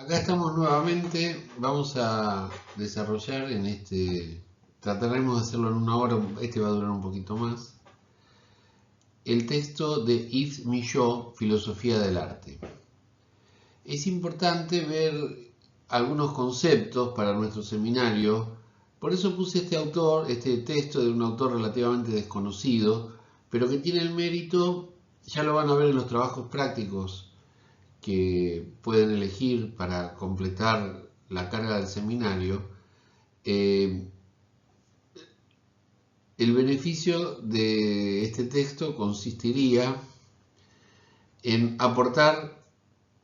Acá estamos nuevamente, vamos a desarrollar trataremos de hacerlo en una hora, este va a durar un poquito más, el texto de Yves Michaud, Filosofía del Arte. Es importante ver algunos conceptos para nuestro seminario, por eso puse este texto de un autor relativamente desconocido, pero que tiene el mérito, ya lo van a ver en los trabajos prácticos, que pueden elegir para completar la carga del seminario. El beneficio de este texto consistiría en aportar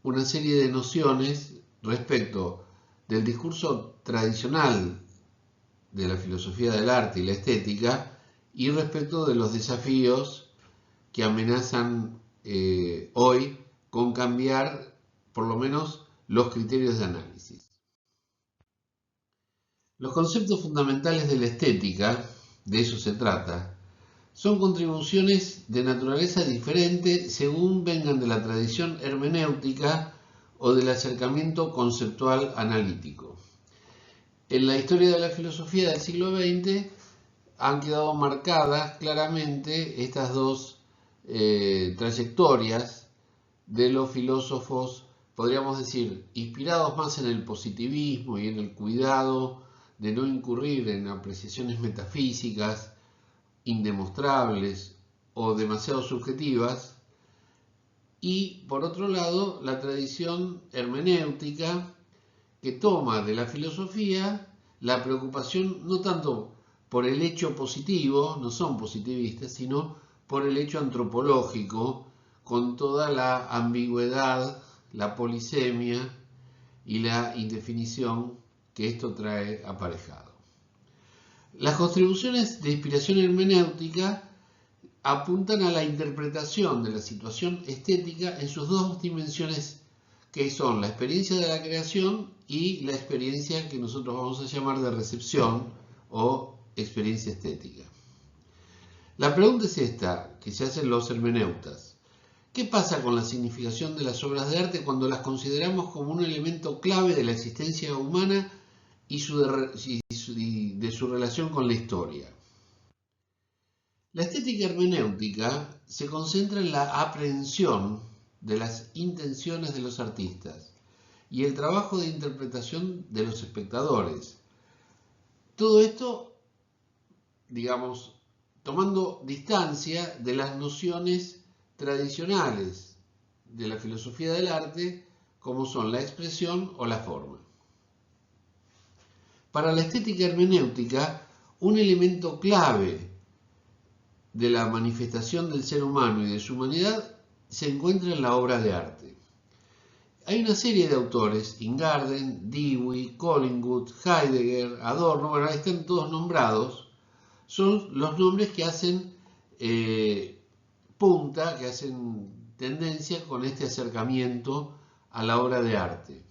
una serie de nociones respecto del discurso tradicional de la filosofía del arte y la estética y respecto de los desafíos que amenazan hoy con cambiar por lo menos los criterios de análisis. Los conceptos fundamentales de la estética, de eso se trata, son contribuciones de naturaleza diferente según vengan de la tradición hermenéutica o del acercamiento conceptual analítico. En la historia de la filosofía del siglo XX han quedado marcadas claramente estas dos trayectorias de los filósofos, podríamos decir, inspirados más en el positivismo y en el cuidado de no incurrir en apreciaciones metafísicas indemostrables o demasiado subjetivas, y por otro lado la tradición hermenéutica que toma de la filosofía la preocupación no tanto por el hecho positivo, no son positivistas, sino por el hecho antropológico, con toda la ambigüedad, la polisemia y la indefinición que esto trae aparejado. Las contribuciones de inspiración hermenéutica apuntan a la interpretación de la situación estética en sus dos dimensiones, que son la experiencia de la creación y la experiencia que nosotros vamos a llamar de recepción o experiencia estética. La pregunta es esta, que se hacen los hermeneutas. ¿Qué pasa con la significación de las obras de arte cuando las consideramos como un elemento clave de la existencia humana y de su relación con la historia? La estética hermenéutica se concentra en la aprehensión de las intenciones de los artistas y el trabajo de interpretación de los espectadores. Todo esto, digamos, tomando distancia de las nociones tradicionales de la filosofía del arte, como son la expresión o la forma. Para la estética hermenéutica, un elemento clave de la manifestación del ser humano y de su humanidad se encuentra en la obra de arte. Hay una serie de autores, Ingarden, Dewey, Collingwood, Heidegger, Adorno, bueno, ahí están todos nombrados, son los nombres que hacen punta, que hacen tendencia con este acercamiento a la obra de arte.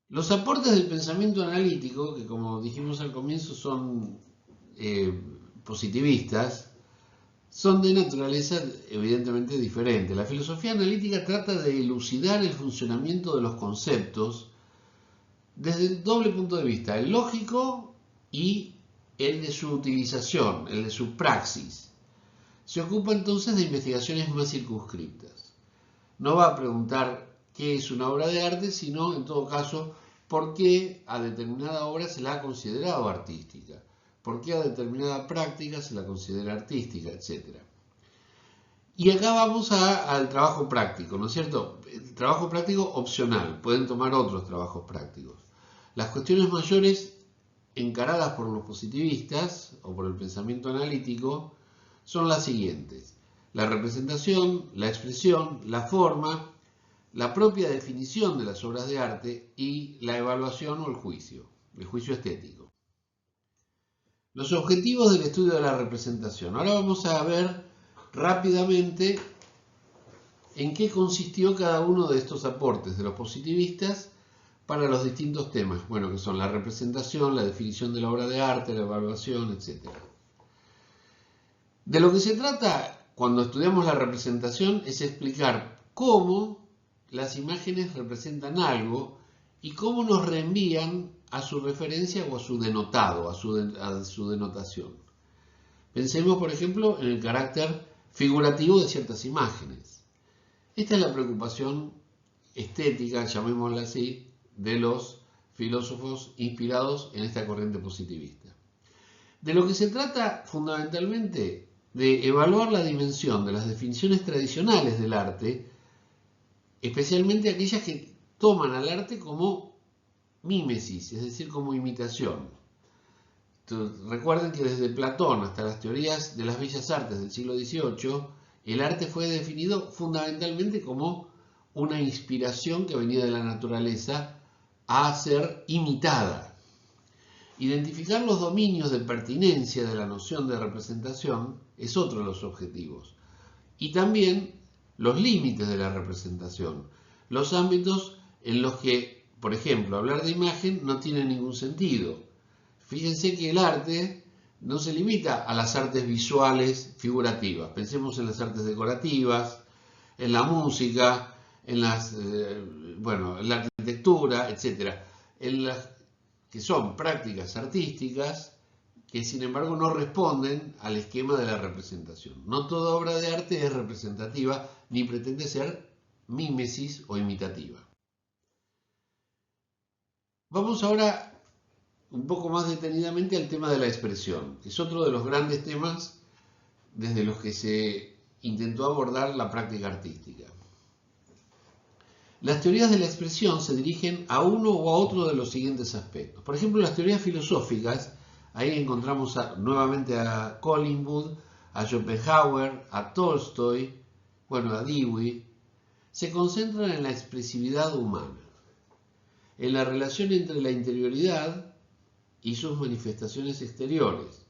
Los aportes del pensamiento analítico, que como dijimos al comienzo son positivistas, son de naturaleza evidentemente diferente. La filosofía analítica trata de elucidar el funcionamiento de los conceptos desde el doble punto de vista, el lógico y el de su utilización, el de su praxis. Se ocupa entonces de investigaciones más circunscriptas. No va a preguntar qué es una obra de arte, sino en todo caso por qué a determinada obra se la ha considerado artística, por qué a determinada práctica se la considera artística, etc. Y acá vamos al trabajo práctico, ¿no es cierto? El trabajo práctico opcional, pueden tomar otros trabajos prácticos. Las cuestiones mayores encaradas por los positivistas o por el pensamiento analítico son las siguientes: la representación, la expresión, la forma, la propia definición de las obras de arte y la evaluación o el juicio estético. Los objetivos del estudio de la representación. Ahora vamos a ver rápidamente en qué consistió cada uno de estos aportes de los positivistas para los distintos temas, bueno, que son la representación, la definición de la obra de arte, la evaluación, etc. De lo que se trata cuando estudiamos la representación es explicar cómo las imágenes representan algo y cómo nos reenvían a su referencia o a su denotado, a su denotación. Pensemos, por ejemplo, en el carácter figurativo de ciertas imágenes. Esta es la preocupación estética, llamémosla así, de los filósofos inspirados en esta corriente positivista. De lo que se trata fundamentalmente de evaluar la dimensión de las definiciones tradicionales del arte, especialmente aquellas que toman al arte como mímesis, es decir, como imitación. Entonces, recuerden que desde Platón hasta las teorías de las bellas artes del siglo XVIII, el arte fue definido fundamentalmente como una inspiración que venía de la naturaleza a ser imitada. Identificar los dominios de pertinencia de la noción de representación es otro de los objetivos. Y también los límites de la representación, los ámbitos en los que, por ejemplo, hablar de imagen no tiene ningún sentido. Fíjense que el arte no se limita a las artes visuales figurativas. Pensemos en las artes decorativas, en la música, en la arquitectura, etc. En las que son prácticas artísticas que sin embargo no responden al esquema de la representación. No toda obra de arte es representativa ni pretende ser mímesis o imitativa. Vamos ahora un poco más detenidamente al tema de la expresión, que es otro de los grandes temas desde los que se intentó abordar la práctica artística. Las teorías de la expresión se dirigen a uno o a otro de los siguientes aspectos. Por ejemplo, las teorías filosóficas, ahí encontramos nuevamente a Collingwood, a Schopenhauer, a Tolstoy, a Dewey, se concentran en la expresividad humana, en la relación entre la interioridad y sus manifestaciones exteriores,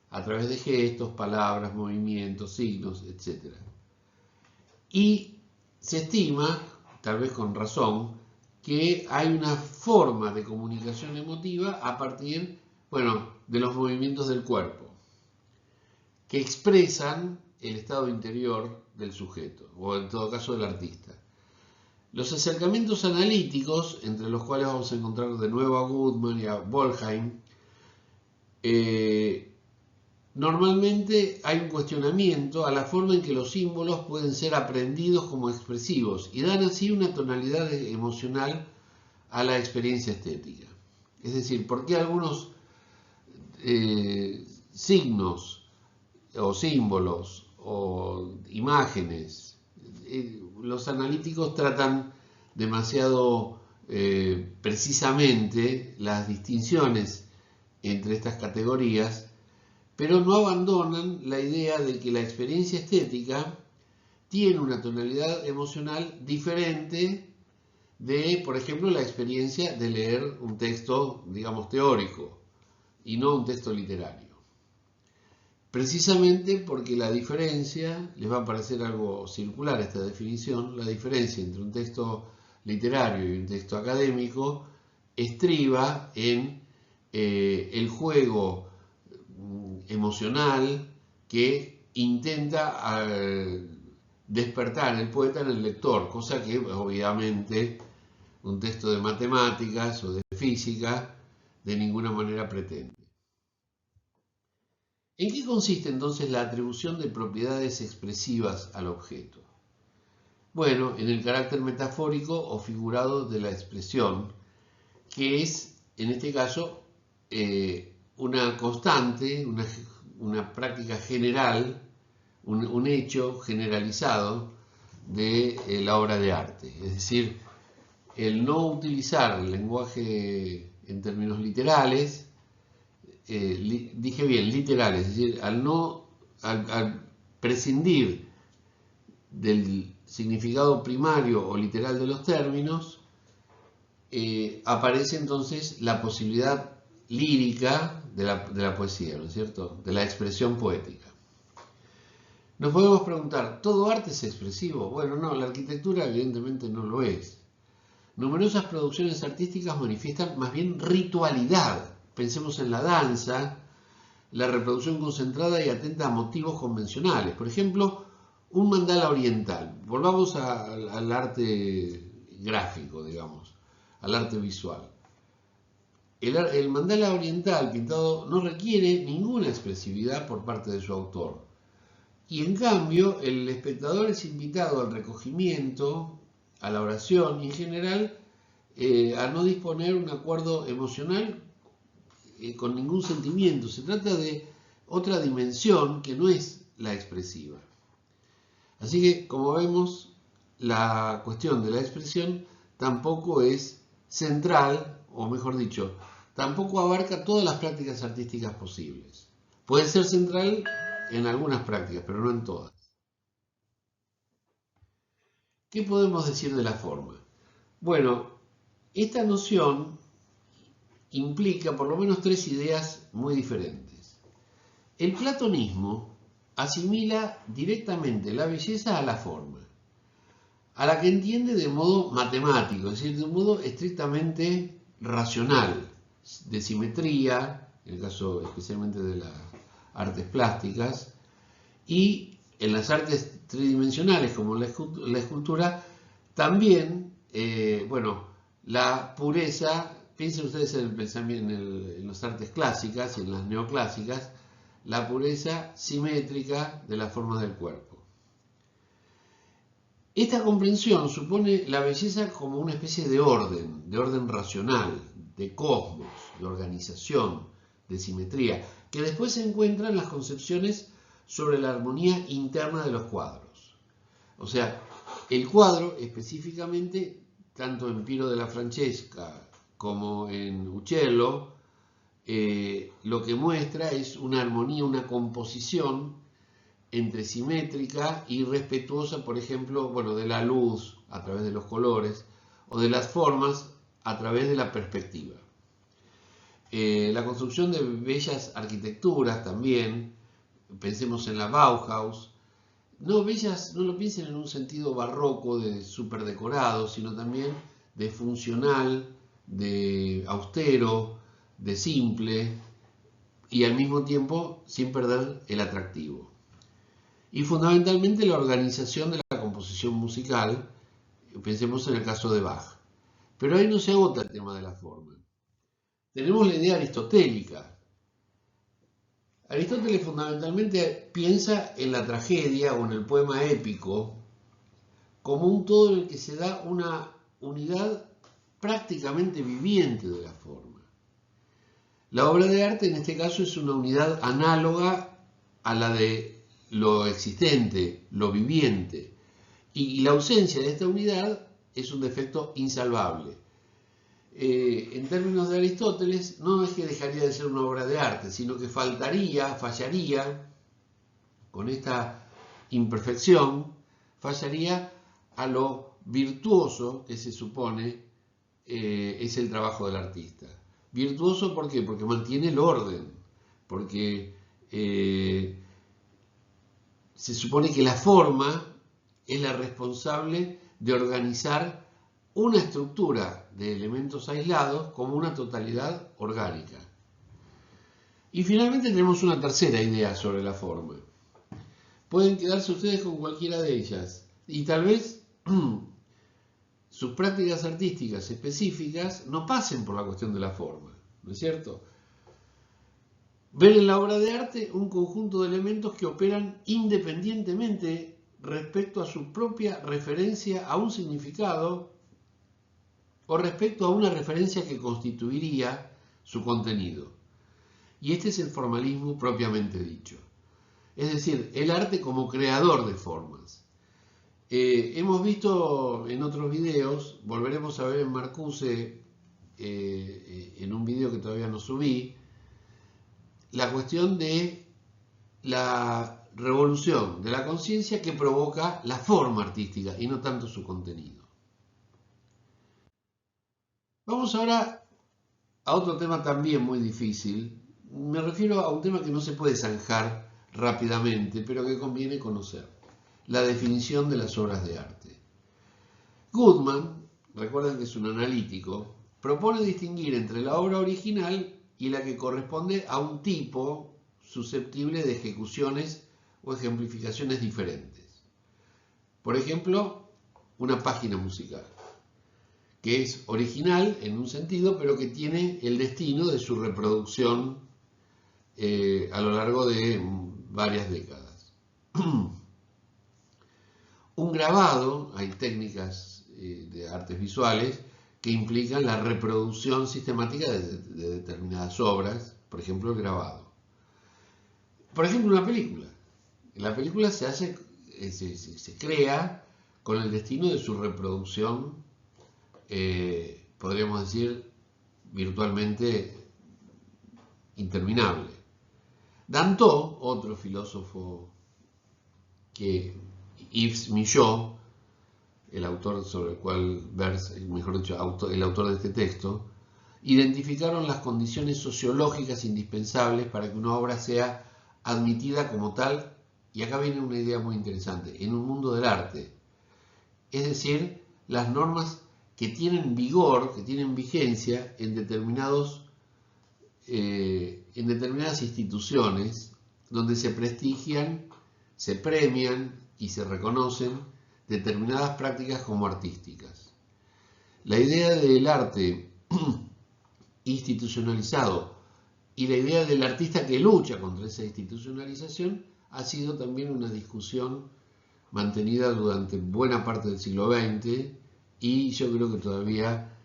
a través de gestos, palabras, movimientos, signos, etc. Y se estima, tal vez con razón, que hay una forma de comunicación emotiva a partir, de los movimientos del cuerpo, que expresan el estado interior del sujeto, o en todo caso del artista. Los acercamientos analíticos, entre los cuales vamos a encontrar de nuevo a Goodman y a Wollheim, normalmente hay un cuestionamiento a la forma en que los símbolos pueden ser aprendidos como expresivos y dan así una tonalidad emocional a la experiencia estética. Es decir, ¿por qué algunos signos o símbolos o imágenes los analíticos tratan demasiado precisamente las distinciones entre estas categorías, pero no abandonan la idea de que la experiencia estética tiene una tonalidad emocional diferente de, por ejemplo, la experiencia de leer un texto, digamos, teórico y no un texto literario. Precisamente porque la diferencia, les va a parecer algo circular esta definición, la diferencia entre un texto literario y un texto académico estriba en el juego emocional que intenta despertar el poeta en el lector, cosa que obviamente un texto de matemáticas o de física de ninguna manera pretende. ¿En qué consiste entonces la atribución de propiedades expresivas al objeto? Bueno, en el carácter metafórico o figurado de la expresión, que es, en este caso, una constante, una práctica general, un hecho generalizado de la obra de arte. Es decir, el no utilizar el lenguaje en términos literales, dije bien, literales, es decir, al prescindir del significado primario o literal de los términos, aparece entonces la posibilidad lírica de la poesía, ¿no es cierto?, de la expresión poética. Nos podemos preguntar, ¿todo arte es expresivo? Bueno, no, la arquitectura evidentemente no lo es. Numerosas producciones artísticas manifiestan más bien ritualidad. Pensemos en la danza, la reproducción concentrada y atenta a motivos convencionales. Por ejemplo, un mandala oriental. Volvamos al arte gráfico, digamos, al arte visual. El mandala oriental pintado no requiere ninguna expresividad por parte de su autor. Y en cambio, el espectador es invitado al recogimiento, a la oración y en general a no disponer un acuerdo emocional con ningún sentimiento. Se trata de otra dimensión que no es la expresiva. Así que, como vemos, la cuestión de la expresión tampoco es central, o mejor dicho, tampoco abarca todas las prácticas artísticas posibles. Puede ser central en algunas prácticas, pero no en todas. ¿Qué podemos decir de la forma? Bueno, esta noción implica por lo menos tres ideas muy diferentes. El platonismo asimila directamente la belleza a la forma, a la que entiende de modo matemático, es decir, de un modo estrictamente racional, de simetría, en el caso especialmente de las artes plásticas, y en las artes tridimensionales como la escultura, también, la pureza, piensen ustedes en el pensamiento, en las artes clásicas y en las neoclásicas, la pureza simétrica de las formas del cuerpo. Esta comprensión supone la belleza como una especie de orden racional, de cosmos, de organización, de simetría, que después se encuentra en las concepciones sobre la armonía interna de los cuadros. O sea, el cuadro específicamente, tanto en Piero della Francesca como en Uccello, lo que muestra es una armonía, una composición entre simétrica y respetuosa, por ejemplo, de la luz a través de los colores o de las formas a través de la perspectiva. La construcción de bellas arquitecturas también, pensemos en la Bauhaus, no bellas, no lo piensen en un sentido barroco de superdecorado, sino también de funcional, de austero, de simple y al mismo tiempo sin perder el atractivo. Y fundamentalmente la organización de la composición musical, pensemos en el caso de Bach. Pero ahí no se agota el tema de la forma. Tenemos la idea aristotélica. Aristóteles fundamentalmente piensa en la tragedia o en el poema épico como un todo en el que se da una unidad prácticamente viviente de la forma. La obra de arte en este caso es una unidad análoga a la de lo existente, lo viviente, y la ausencia de esta unidad es un defecto insalvable. En términos de Aristóteles, no es que dejaría de ser una obra de arte, sino que fallaría, con esta imperfección, fallaría a lo virtuoso que se supone es el trabajo del artista. Virtuoso, ¿por qué? Porque mantiene el orden, porque se supone que la forma es la responsable de organizar una estructura de elementos aislados como una totalidad orgánica. Y finalmente tenemos una tercera idea sobre la forma. Pueden quedarse ustedes con cualquiera de ellas y tal vez sus prácticas artísticas específicas no pasen por la cuestión de la forma, ¿no es cierto? Ver en la obra de arte un conjunto de elementos que operan independientemente respecto a su propia referencia a un significado o respecto a una referencia que constituiría su contenido. Y este es el formalismo propiamente dicho. Es decir, el arte como creador de formas. Hemos visto en otros videos, volveremos a ver en Marcuse, en un video que todavía no subí, la cuestión de la revolución de la conciencia que provoca la forma artística y no tanto su contenido. Vamos ahora a otro tema también muy difícil. Me refiero a un tema que no se puede zanjar rápidamente, pero que conviene conocer. La definición de las obras de arte. Goodman, recuerden que es un analítico, propone distinguir entre la obra original y la que corresponde a un tipo susceptible de ejecuciones o ejemplificaciones diferentes. Por ejemplo, una página musical, que es original en un sentido, pero que tiene el destino de su reproducción a lo largo de varias décadas. Un grabado, hay técnicas de artes visuales que implican la reproducción sistemática de determinadas obras, por ejemplo el grabado. Por ejemplo, una película. La película se crea con el destino de su reproducción, podríamos decir, virtualmente interminable. Danton, otro filósofo que Yves Michaud, el autor sobre el cual mejor dicho, el autor de este texto, identificaron las condiciones sociológicas indispensables para que una obra sea admitida como tal, y acá viene una idea muy interesante, en un mundo del arte. Es decir, las normas que tienen vigor, que tienen vigencia en determinadas instituciones donde se prestigian, se premian y se reconocen determinadas prácticas como artísticas. La idea del arte institucionalizado y la idea del artista que lucha contra esa institucionalización ha sido también una discusión mantenida durante buena parte del siglo XX y yo creo que todavía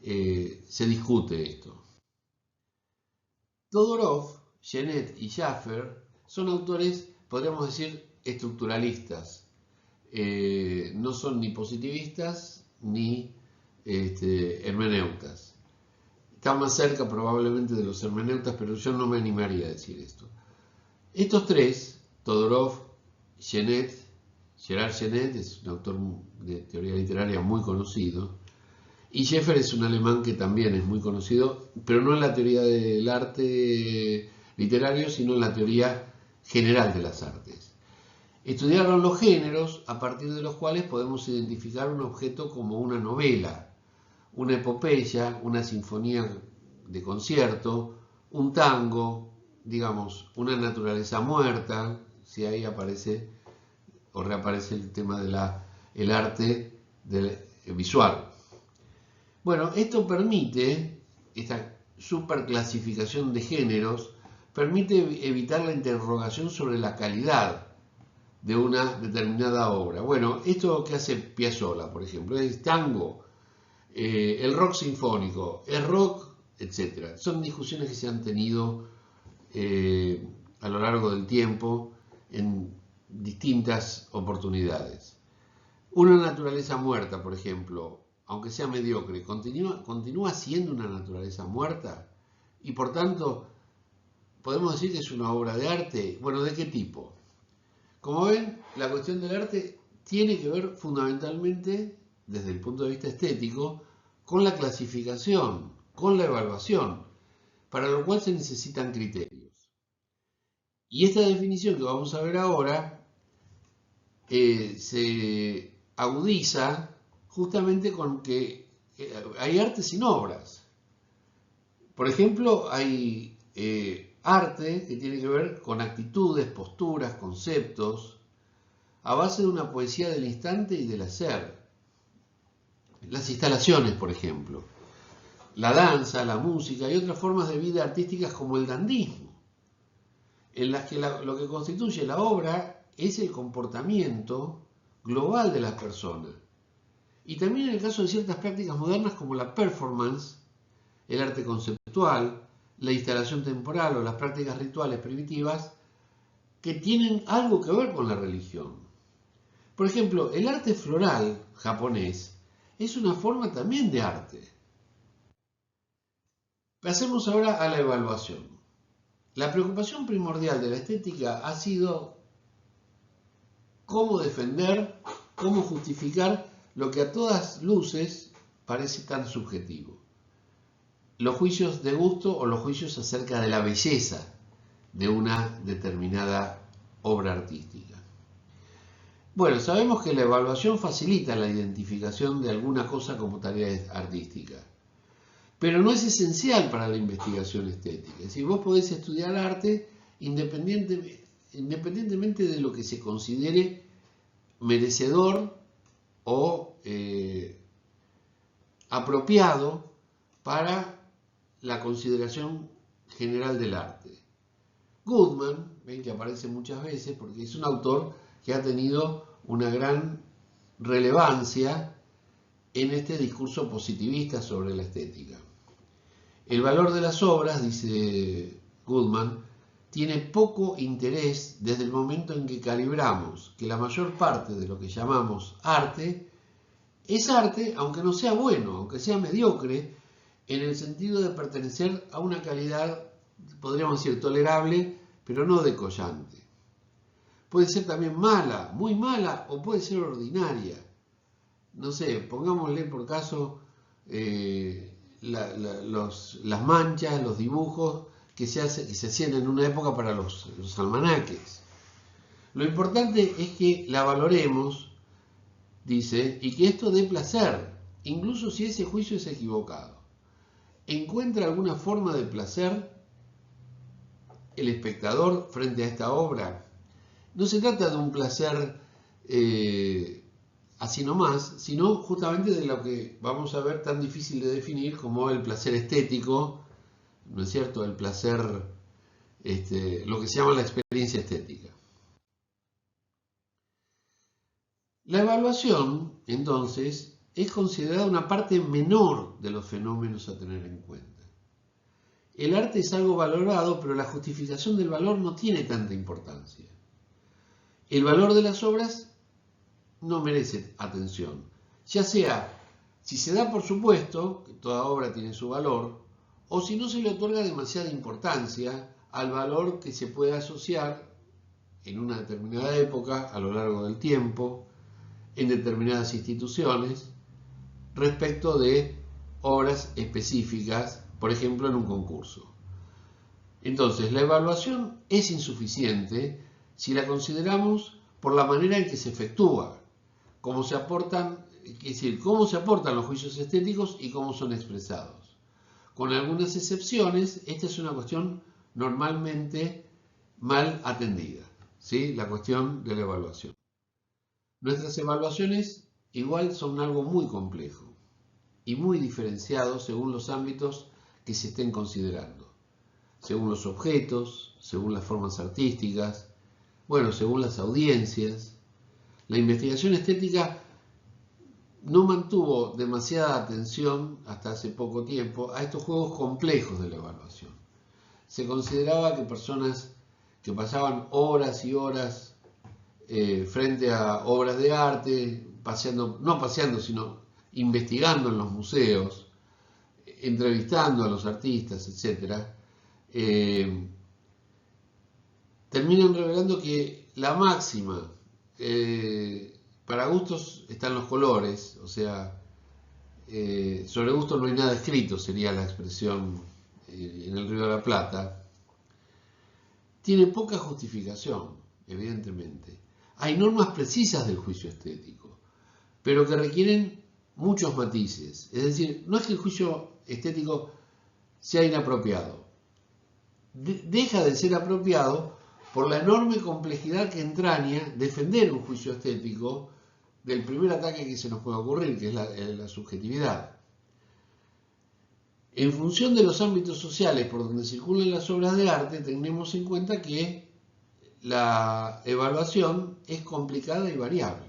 se discute esto. Todorov, Genet y Schaffer son autores, podríamos decir, estructuralistas. No son ni positivistas ni hermeneutas. Están más cerca probablemente de los hermeneutas, pero yo no me animaría a decir esto. Estos tres, Todorov, Gerard Genet es un autor de teoría literaria muy conocido, y Scheffer es un alemán que también es muy conocido, pero no en la teoría del arte literario, sino en la teoría general de las artes. Estudiaron los géneros a partir de los cuales podemos identificar un objeto como una novela, una epopeya, una sinfonía de concierto, un tango, digamos, una naturaleza muerta, si ahí aparece o reaparece el tema del arte visual. Bueno, esto permite, esta superclasificación de géneros, permite evitar la interrogación sobre la calidad de una determinada obra. Bueno, esto que hace Piazzolla, por ejemplo, es tango, el rock sinfónico, es rock, etc. Son discusiones que se han tenido a lo largo del tiempo en distintas oportunidades. Una naturaleza muerta, por ejemplo, aunque sea mediocre, continúa siendo una naturaleza muerta y por tanto podemos decir que es una obra de arte. Bueno, ¿de qué tipo? Como ven, la cuestión del arte tiene que ver fundamentalmente, desde el punto de vista estético, con la clasificación, con la evaluación, para lo cual se necesitan criterios. Y esta definición que vamos a ver ahora se agudiza justamente con que hay arte sin obras. Por ejemplo, hay arte que tiene que ver con actitudes, posturas, conceptos, a base de una poesía del instante y del hacer. Las instalaciones, por ejemplo, la danza, la música y otras formas de vida artísticas como el dandismo, en las que lo que constituye la obra es el comportamiento global de las personas. Y también en el caso de ciertas prácticas modernas como la performance, el arte conceptual, la instalación temporal o las prácticas rituales primitivas que tienen algo que ver con la religión. Por ejemplo, el arte floral japonés es una forma también de arte. Pasemos ahora a la evaluación. La preocupación primordial de la estética ha sido cómo defender, cómo justificar lo que a todas luces parece tan subjetivo. Los juicios de gusto o los juicios acerca de la belleza de una determinada obra artística. Bueno, sabemos que la evaluación facilita la identificación de alguna cosa como tarea artística, pero no es esencial para la investigación estética. Es decir, vos podés estudiar arte independientemente de lo que se considere merecedor o apropiado para la consideración general del arte. Goodman, ven que aparece muchas veces porque es un autor que ha tenido una gran relevancia en este discurso positivista sobre la estética. El valor de las obras, dice Goodman, tiene poco interés desde el momento en que calibramos que la mayor parte de lo que llamamos arte es arte, aunque no sea bueno, aunque sea mediocre, en el sentido de pertenecer a una calidad, podríamos decir, tolerable, pero no decollante. Puede ser también mala, muy mala, o puede ser ordinaria. No sé, pongámosle por caso las manchas, los dibujos que se hacían en una época para los almanaques. Lo importante es que la valoremos, dice, y que esto dé placer, incluso si ese juicio es equivocado. ¿Encuentra alguna forma de placer el espectador frente a esta obra? No se trata de un placer así nomás, sino justamente de lo que vamos a ver tan difícil de definir como el placer estético, ¿no es cierto? El placer, lo que se llama la experiencia estética. La evaluación, entonces, es considerada una parte menor de los fenómenos a tener en cuenta. El arte es algo valorado, pero la justificación del valor no tiene tanta importancia. El valor de las obras no merece atención, ya sea si se da por supuesto que toda obra tiene su valor, o si no se le otorga demasiada importancia al valor que se puede asociar en una determinada época, a lo largo del tiempo, en determinadas instituciones, respecto de obras específicas, por ejemplo en un concurso. Entonces, la evaluación es insuficiente si la consideramos por la manera en que se efectúa, cómo se aportan, es decir, cómo se aportan los juicios estéticos y cómo son expresados. Con algunas excepciones, esta es una cuestión normalmente mal atendida, ¿sí? La cuestión de la evaluación. Nuestras evaluaciones igual son algo muy complejo y muy diferenciado según los ámbitos que se estén considerando, según los objetos, según las formas artísticas, bueno, según las audiencias. La investigación estética no mantuvo demasiada atención hasta hace poco tiempo a estos juegos complejos de la evaluación. Se consideraba que personas que pasaban horas y horas frente a obras de arte, no paseando, sino investigando en los museos, entrevistando a los artistas, etc., terminan revelando que la máxima, para gustos están los colores, o sea, sobre gusto no hay nada escrito, sería la expresión en el Río de la Plata, tiene poca justificación, evidentemente. Hay normas precisas del juicio estético, pero que requieren muchos matices. Es decir, no es que el juicio estético sea inapropiado. Deja de ser apropiado por la enorme complejidad que entraña defender un juicio estético del primer ataque que se nos puede ocurrir, que es la subjetividad. En función de los ámbitos sociales por donde circulan las obras de arte, tenemos en cuenta que la evaluación es complicada y variable.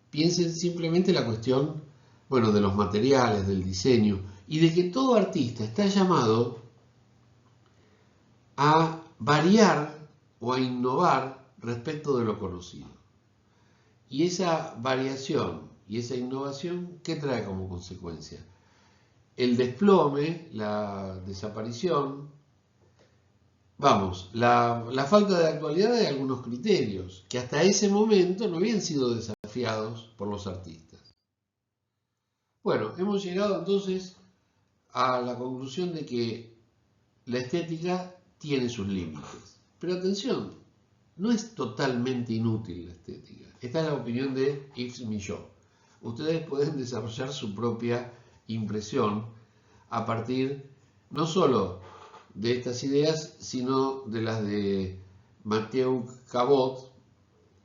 Piensen simplemente la cuestión, bueno, de los materiales, del diseño, y de que todo artista está llamado a variar o a innovar respecto de lo conocido. Y esa variación y esa innovación, ¿qué trae como consecuencia? El desplome, la desaparición, la falta de actualidad de algunos criterios que hasta ese momento no habían sido desafiados por los artistas. Bueno, hemos llegado entonces a la conclusión de que la estética tiene sus límites. Pero atención, no es totalmente inútil la estética. Esta es la opinión de Yves Michaud. Ustedes pueden desarrollar su propia impresión a partir no solo de estas ideas, sino de las de Mathieu Cabot,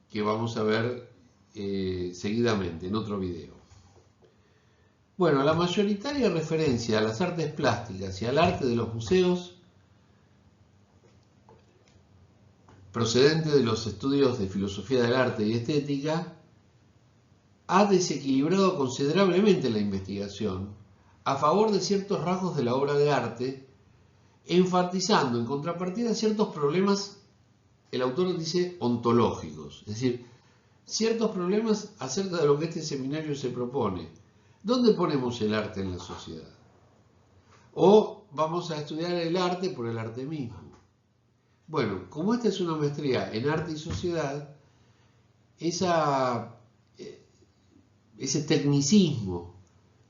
que vamos a ver seguidamente en otro video. Bueno, la mayoritaria referencia a las artes plásticas y al arte de los museos procedente de los estudios de filosofía del arte y estética ha desequilibrado considerablemente la investigación a favor de ciertos rasgos de la obra de arte, enfatizando en contrapartida ciertos problemas, el autor dice, ontológicos, es decir, ciertos problemas acerca de lo que este seminario se propone. ¿Dónde ponemos el arte en la sociedad? ¿O vamos a estudiar el arte por el arte mismo? Bueno, como esta es una maestría en arte y sociedad, ese tecnicismo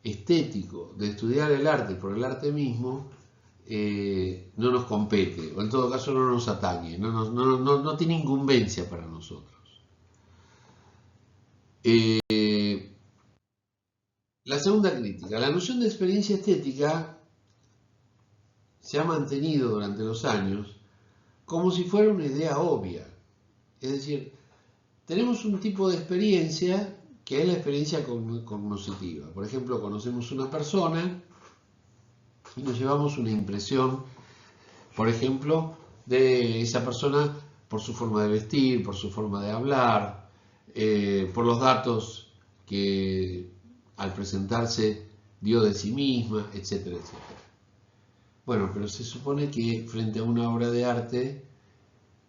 estético de estudiar el arte por el arte mismo no nos compete, o en todo caso no nos atañe, no tiene incumbencia para nosotros. La segunda crítica, la noción de experiencia estética se ha mantenido durante los años como si fuera una idea obvia. Es decir, tenemos un tipo de experiencia que es la experiencia cognoscitiva. Por ejemplo, conocemos una persona y nos llevamos una impresión, por ejemplo, de esa persona por su forma de vestir, por su forma de hablar, por los datos que al presentarse dio de sí misma, etcétera, etcétera. Bueno, pero se supone que frente a una obra de arte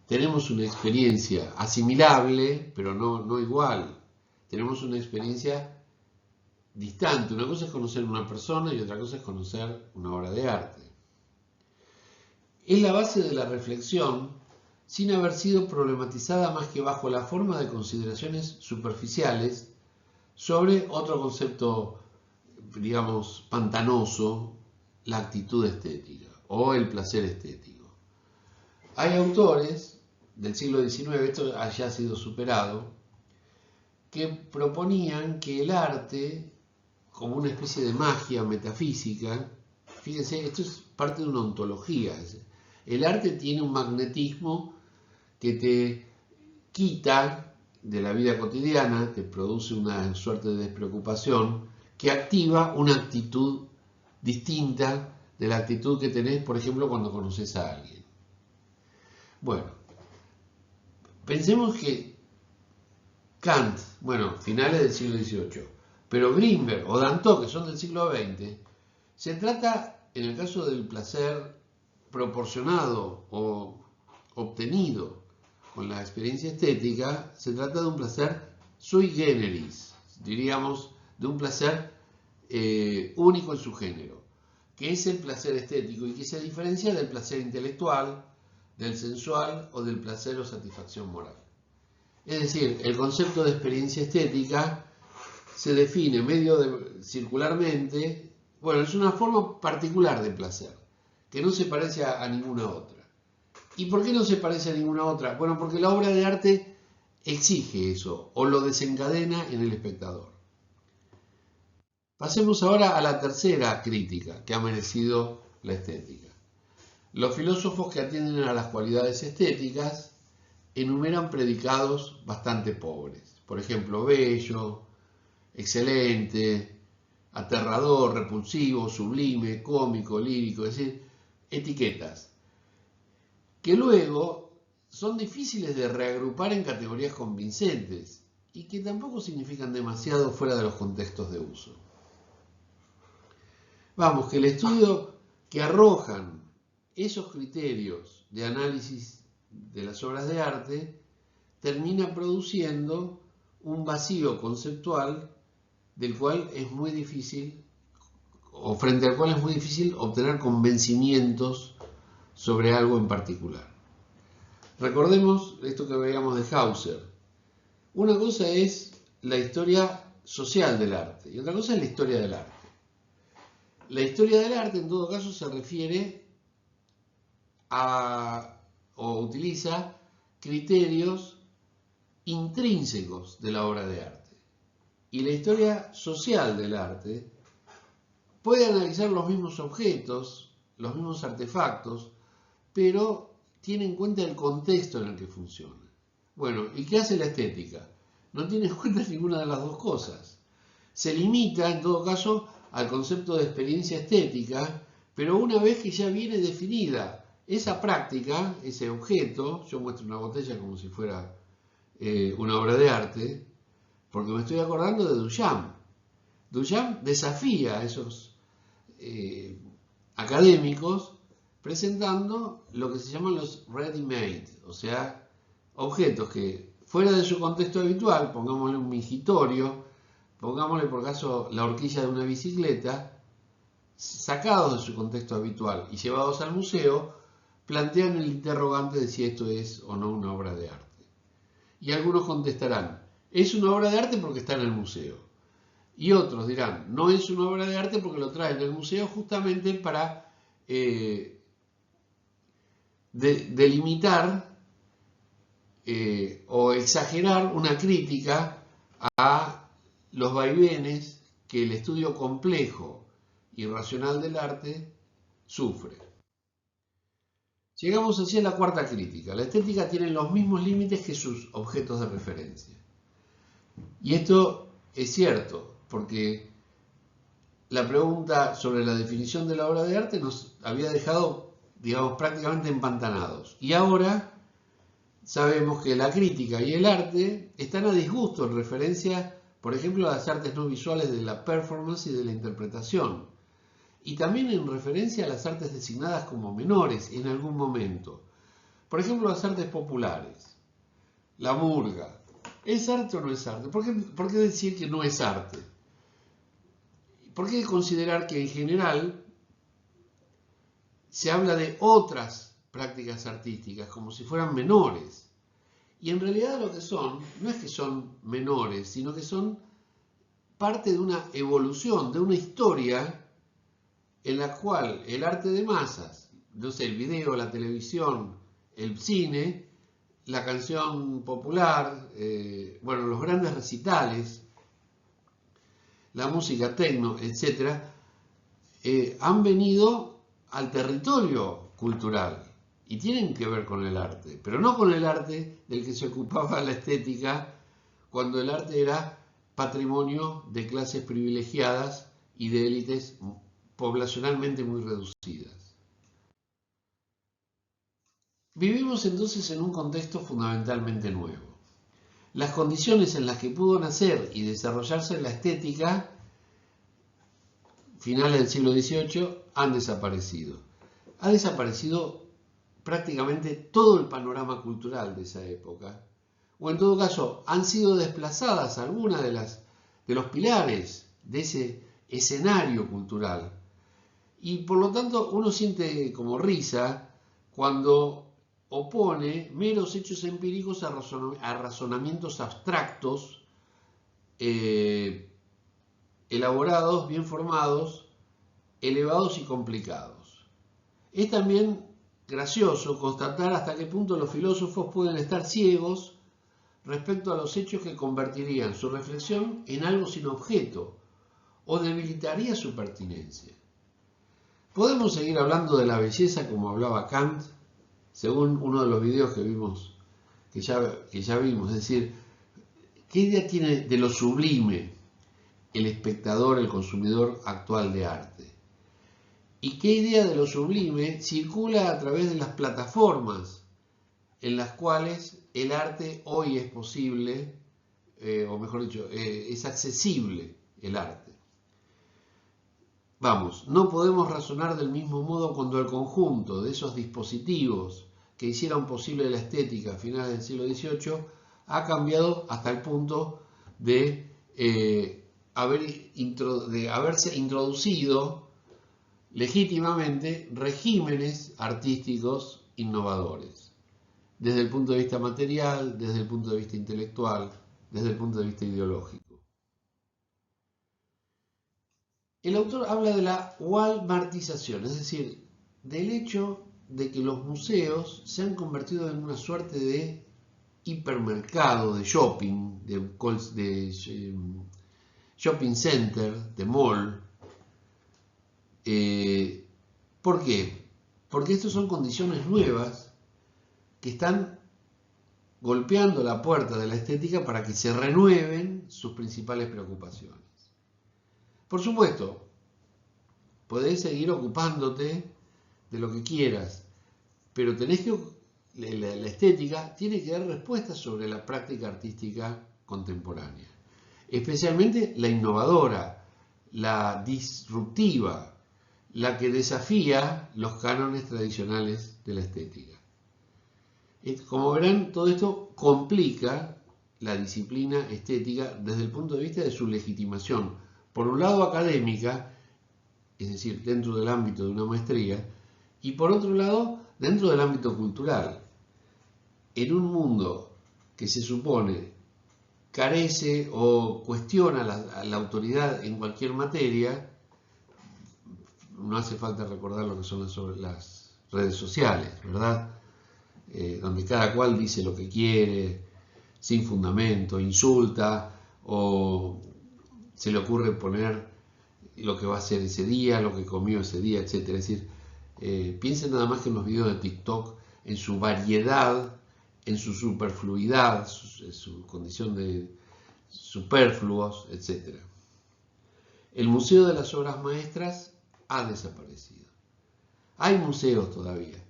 tenemos una experiencia asimilable, pero no igual. Tenemos una experiencia distante. Una cosa es conocer una persona y otra cosa es conocer una obra de arte. Es la base de la reflexión sin haber sido problematizada más que bajo la forma de consideraciones superficiales sobre otro concepto, digamos, pantanoso, la actitud estética o el placer estético. Hay autores del siglo XIX, esto ya ha sido superado, que proponían que el arte, como una especie de magia metafísica, fíjense, esto es parte de una ontología, el arte tiene un magnetismo que te quita de la vida cotidiana, te produce una suerte de despreocupación, que activa una actitud distinta de la actitud que tenés, por ejemplo, cuando conoces a alguien. Bueno, pensemos que Kant, bueno, finales del siglo XVIII, pero Grinberg o Danton, que son del siglo XX, se trata, en el caso del placer proporcionado o obtenido con la experiencia estética, se trata de un placer sui generis, diríamos, de un placer único en su género, que es el placer estético y que se diferencia del placer intelectual, del sensual o del placer o satisfacción moral. Es decir, el concepto de experiencia estética se define circularmente, bueno, es una forma particular de placer, que no se parece a ninguna otra. ¿Y por qué no se parece a ninguna otra? Bueno, porque la obra de arte exige eso, o lo desencadena en el espectador. Pasemos ahora a la tercera crítica que ha merecido la estética. Los filósofos que atienden a las cualidades estéticas enumeran predicados bastante pobres. Por ejemplo, bello, excelente, aterrador, repulsivo, sublime, cómico, lírico, es decir, etiquetas que luego son difíciles de reagrupar en categorías convincentes y que tampoco significan demasiado fuera de los contextos de uso. Vamos, que el estudio que arrojan esos criterios de análisis de las obras de arte termina produciendo un vacío conceptual del cual es muy difícil, o frente al cual es muy difícil obtener convencimientos sobre algo en particular. Recordemos esto que veíamos de Hauser. Una cosa es la historia social del arte y otra cosa es la historia del arte. La historia del arte, en todo caso, se refiere a o utiliza criterios intrínsecos de la obra de arte. Y la historia social del arte puede analizar los mismos objetos, los mismos artefactos, pero tiene en cuenta el contexto en el que funciona. Bueno, ¿y qué hace la estética? no tiene en cuenta ninguna de las dos cosas. Se limita, en todo caso, al concepto de experiencia estética, pero una vez que ya viene definida esa práctica, ese objeto, yo muestro una botella como si fuera una obra de arte, porque me estoy acordando de Duchamp. Duchamp desafía a esos académicos presentando lo que se llaman los ready-made, o sea, objetos que fuera de su contexto habitual, pongámosle un mingitorio, pongámosle por caso la horquilla de una bicicleta, sacados de su contexto habitual y llevados al museo, plantean el interrogante de si esto es o no una obra de arte. Y algunos contestarán, es una obra de arte porque está en el museo. Y otros dirán, no es una obra de arte porque lo traen del museo justamente para delimitar o exagerar una crítica a los vaivenes que el estudio complejo y racional del arte sufre. Llegamos así a la cuarta crítica. La estética tiene los mismos límites que sus objetos de referencia. Y esto es cierto, porque la pregunta sobre la definición de la obra de arte nos había dejado, digamos, prácticamente empantanados. Y ahora sabemos que la crítica y el arte están a disgusto en referencia, por ejemplo, a las artes no visuales de la performance y de la interpretación. Y también en referencia a las artes designadas como menores en algún momento. Por ejemplo, las artes populares. La murga. ¿Es arte o no es arte? ¿Por qué decir que no es arte? ¿Por qué considerar que en general se habla de otras prácticas artísticas como si fueran menores? Y en realidad lo que son, no es que son menores, sino que son parte de una evolución, de una historia en la cual el arte de masas, no sé, el video, la televisión, el cine, la canción popular, bueno, los grandes recitales, la música techno, etc., han venido al territorio cultural y tienen que ver con el arte, pero no con el arte del que se ocupaba la estética cuando el arte era patrimonio de clases privilegiadas y de élites poblacionalmente muy reducidas. Vivimos entonces en un contexto fundamentalmente nuevo. Las condiciones en las que pudo nacer y desarrollarse la estética, finales del siglo XVIII, han desaparecido. Ha desaparecido prácticamente todo el panorama cultural de esa época, o en todo caso han sido desplazadas algunas de los pilares de ese escenario cultural. Y por lo tanto uno siente como risa cuando opone meros hechos empíricos a razonamientos abstractos, elaborados, bien formados, elevados y complicados. Es también gracioso constatar hasta qué punto los filósofos pueden estar ciegos respecto a los hechos que convertirían su reflexión en algo sin objeto o debilitaría su pertinencia. Podemos seguir hablando de la belleza como hablaba Kant, según uno de los videos que vimos, que ya vimos, es decir, ¿qué idea tiene de lo sublime el espectador, el consumidor actual de arte? ¿Y qué idea de lo sublime circula a través de las plataformas en las cuales el arte hoy es posible, o mejor dicho, es accesible el arte? Vamos, no podemos razonar del mismo modo cuando el conjunto de esos dispositivos que hicieron posible la estética a finales del siglo XVIII ha cambiado hasta el punto de haberse introducido legítimamente regímenes artísticos innovadores, desde el punto de vista material, desde el punto de vista intelectual, desde el punto de vista ideológico. El autor habla de la walmartización, es decir, del hecho de que los museos se han convertido en una suerte de hipermercado, de shopping, de shopping center, de mall. ¿Por qué? Porque estas son condiciones nuevas que están golpeando la puerta de la estética para que se renueven sus principales preocupaciones. Por supuesto, podés seguir ocupándote de lo que quieras, pero la estética tiene que dar respuestas sobre la práctica artística contemporánea, especialmente la innovadora, la disruptiva, la que desafía los cánones tradicionales de la estética. Como verán, todo esto complica la disciplina estética desde el punto de vista de su legitimación, por un lado académica, es decir, dentro del ámbito de una maestría, y por otro lado, dentro del ámbito cultural. En un mundo que se supone carece o cuestiona la autoridad en cualquier materia, no hace falta recordar lo que son las redes sociales, ¿verdad? Donde cada cual dice lo que quiere, sin fundamento, insulta o se le ocurre poner lo que va a hacer ese día, lo que comió ese día, etc. Es decir, piensen nada más que en los videos de TikTok, en su variedad, en su superfluidad, su condición de superfluos, etc. El Museo de las Obras Maestras ha desaparecido. Hay museos todavía,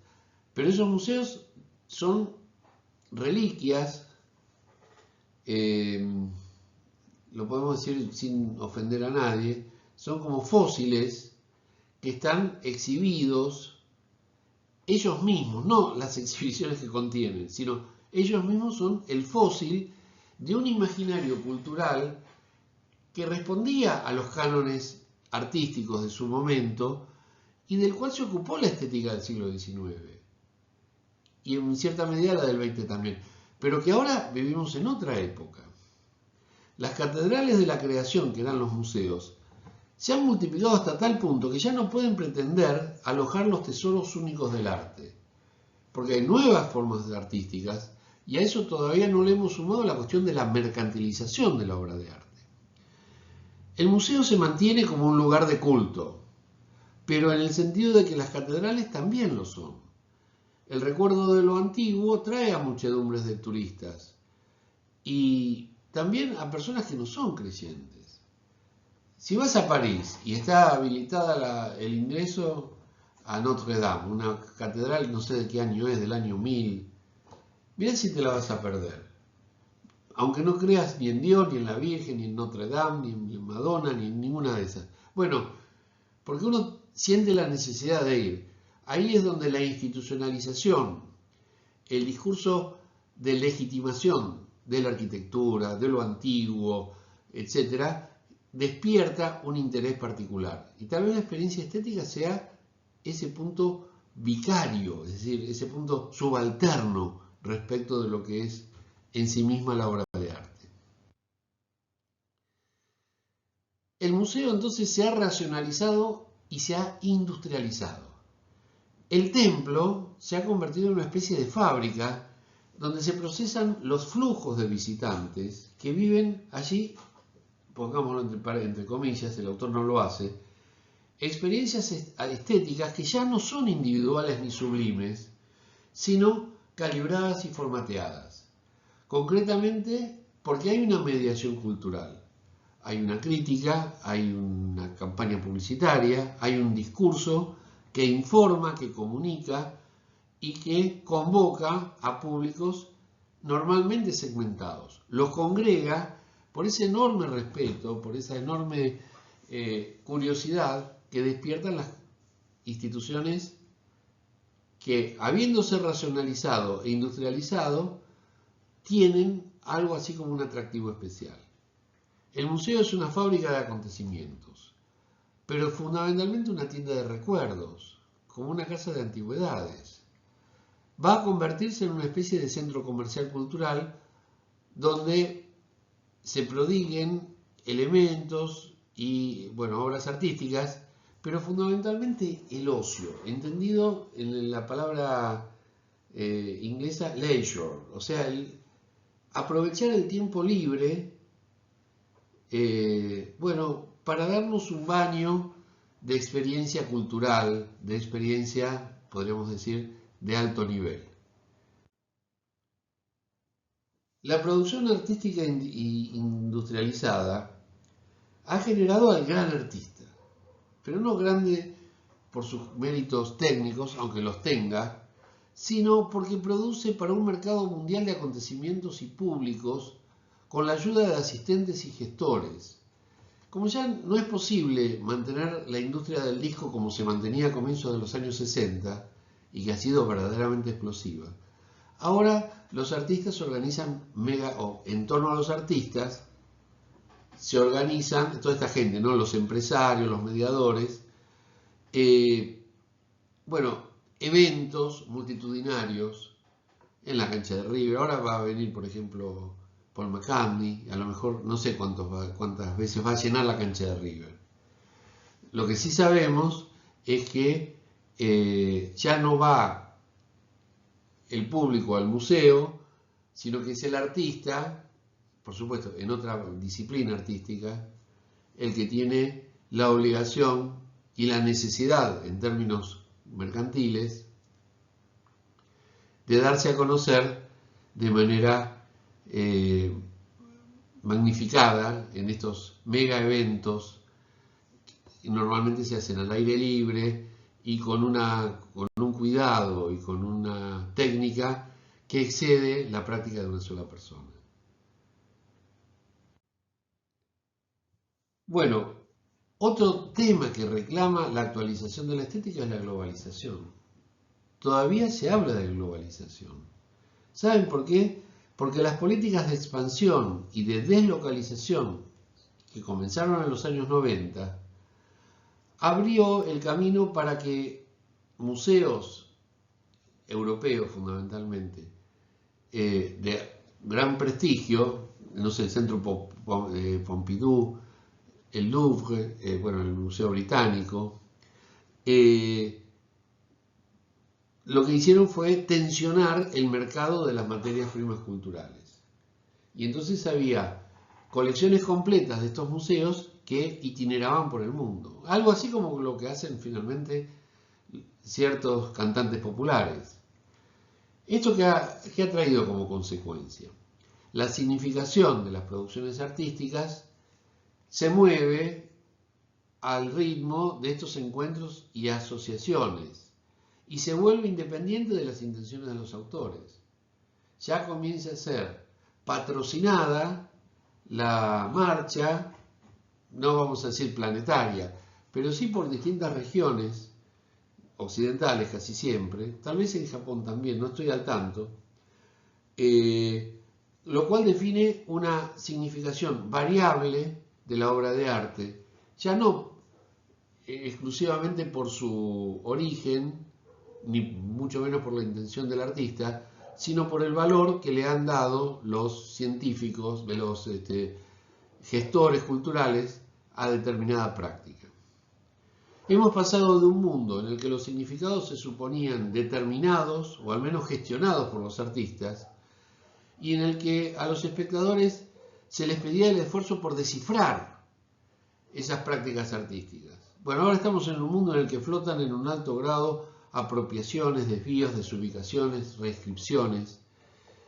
pero esos museos son reliquias, lo podemos decir sin ofender a nadie, son como fósiles que están exhibidos ellos mismos, no las exhibiciones que contienen, sino ellos mismos son el fósil de un imaginario cultural que respondía a los cánones artísticos de su momento y del cual se ocupó la estética del siglo XIX y en cierta medida la del XX también, pero que ahora vivimos en otra época. Las catedrales de la creación que eran los museos se han multiplicado hasta tal punto que ya no pueden pretender alojar los tesoros únicos del arte, porque hay nuevas formas artísticas y a eso todavía no le hemos sumado la cuestión de la mercantilización de la obra de arte. El museo se mantiene como un lugar de culto, pero en el sentido de que las catedrales también lo son. El recuerdo de lo antiguo trae a muchedumbres de turistas y también a personas que no son creyentes. Si vas a París y está habilitada el ingreso a Notre Dame, una catedral, no sé de qué año es, del año 1000, mirá si te la vas a perder. Aunque no creas ni en Dios, ni en la Virgen, ni en Notre Dame, ni en Madonna, ni en ninguna de esas. Bueno, porque uno siente la necesidad de ir. Ahí es donde la institucionalización, el discurso de legitimación de la arquitectura, de lo antiguo, etc., despierta un interés particular. Y tal vez la experiencia estética sea ese punto vicario, es decir, ese punto subalterno respecto de lo que es en sí misma la obra de arte. El museo entonces se ha racionalizado y se ha industrializado. El templo se ha convertido en una especie de fábrica donde se procesan los flujos de visitantes que viven allí, pongámoslo entre comillas, el autor no lo hace, experiencias estéticas que ya no son individuales ni sublimes, sino calibradas y formateadas. Concretamente, porque hay una mediación cultural, hay una crítica, hay una campaña publicitaria, hay un discurso que informa, que comunica y que convoca a públicos normalmente segmentados. Los congrega por ese enorme respeto, por esa enorme curiosidad que despiertan las instituciones que, habiéndose racionalizado e industrializado, tienen algo así como un atractivo especial. El museo es una fábrica de acontecimientos, pero fundamentalmente una tienda de recuerdos, como una casa de antigüedades. Va a convertirse en una especie de centro comercial cultural donde se prodiguen elementos y, obras artísticas, pero fundamentalmente el ocio, entendido en la palabra inglesa leisure, o sea, aprovechar el tiempo libre, para darnos un baño de experiencia cultural, de experiencia, podríamos decir, de alto nivel. La producción artística industrializada ha generado al gran artista, pero no grande por sus méritos técnicos, aunque los tenga, sino porque produce para un mercado mundial de acontecimientos y públicos con la ayuda de asistentes y gestores. Como ya no es posible mantener la industria del disco como se mantenía a comienzos de los años 60 y que ha sido verdaderamente explosiva, ahora los artistas se organizan en torno a los artistas se organizan, toda esta gente, ¿no? Los empresarios, los mediadores, bueno, eventos multitudinarios en la cancha de River. Ahora va a venir, por ejemplo, Paul McCartney, a lo mejor no sé cuántas veces va a llenar la cancha de River. Lo que sí sabemos es que ya no va el público al museo, sino que es el artista, por supuesto, en otra disciplina artística, el que tiene la obligación y la necesidad, en términos mercantiles, de darse a conocer de manera magnificada en estos mega eventos que normalmente se hacen al aire libre y con un cuidado y con una técnica que excede la práctica de una sola persona. Bueno, otro tema que reclama la actualización de la estética es la globalización. Todavía se habla de globalización. ¿Saben por qué? Porque las políticas de expansión y de deslocalización que comenzaron en los años 90 abrió el camino para que museos europeos fundamentalmente de gran prestigio, no sé, el Centro Pompidou, el Louvre, bueno, el Museo Británico, lo que hicieron fue tensionar el mercado de las materias primas culturales. Y entonces había colecciones completas de estos museos que itineraban por el mundo. Algo así como lo que hacen finalmente ciertos cantantes populares. ¿Esto qué ha traído como consecuencia? La significación de las producciones artísticas se mueve al ritmo de estos encuentros y asociaciones y se vuelve independiente de las intenciones de los autores. Ya comienza a ser patrocinada la marcha, no vamos a decir planetaria, pero sí por distintas regiones occidentales casi siempre, tal vez en Japón también, no estoy al tanto, lo cual define una significación variable de la obra de arte, ya no exclusivamente por su origen, ni mucho menos por la intención del artista, sino por el valor que le han dado los científicos, los gestores culturales a determinada práctica. Hemos pasado de un mundo en el que los significados se suponían determinados, o al menos gestionados por los artistas, y en el que a los espectadores se les pedía el esfuerzo por descifrar esas prácticas artísticas. Bueno, ahora estamos en un mundo en el que flotan en un alto grado apropiaciones, desvíos, desubicaciones, reescripciones.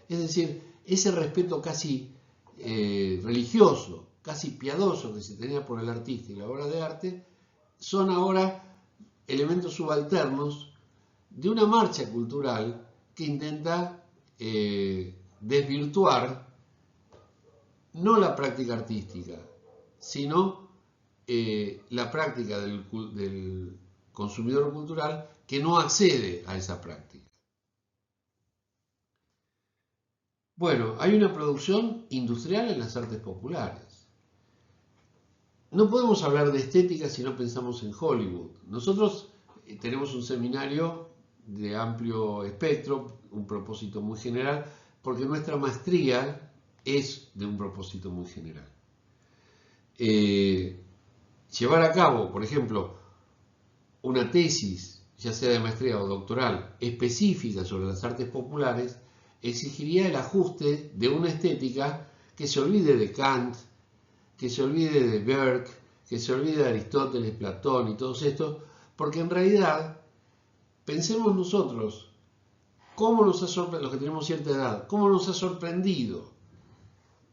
Es decir, ese respeto casi religioso, casi piadoso que se tenía por el artista y la obra de arte, son ahora elementos subalternos de una marcha cultural que intenta desvirtuar no la práctica artística, sino la práctica del consumidor cultural que no accede a esa práctica. Bueno, hay una producción industrial en las artes populares. No podemos hablar de estética si no pensamos en Hollywood. Nosotros tenemos un seminario de amplio espectro, un propósito muy general, porque nuestra maestría es de un propósito muy general. Llevar a cabo, por ejemplo, una tesis, ya sea de maestría o doctoral, específica sobre las artes populares, exigiría el ajuste de una estética que se olvide de Kant, que se olvide de Burke, que se olvide de Aristóteles, Platón y todos estos, porque en realidad, pensemos nosotros, cómo nos ha sorprendido, los que tenemos cierta edad, cómo nos ha sorprendido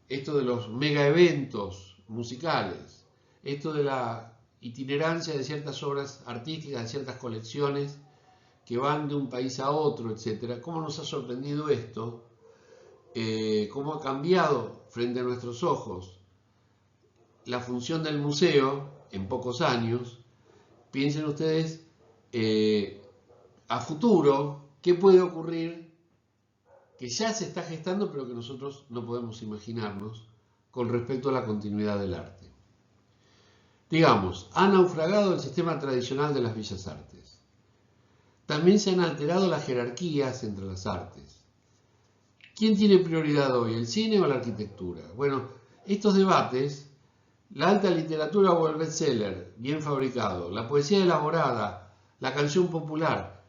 esto de los mega eventos musicales, esto de la itinerancia de ciertas obras artísticas, de ciertas colecciones que van de un país a otro, etcétera. ¿Cómo nos ha sorprendido esto? ¿Cómo ha cambiado frente a nuestros ojos la función del museo en pocos años? Piensen ustedes a futuro, ¿qué puede ocurrir que ya se está gestando pero que nosotros no podemos imaginarnos con respecto a la continuidad del arte? Digamos, ha naufragado el sistema tradicional de las bellas artes. También se han alterado las jerarquías entre las artes. ¿Quién tiene prioridad hoy, el cine o la arquitectura? Bueno, estos debates, la alta literatura o el bestseller, bien fabricado, la poesía elaborada, la canción popular.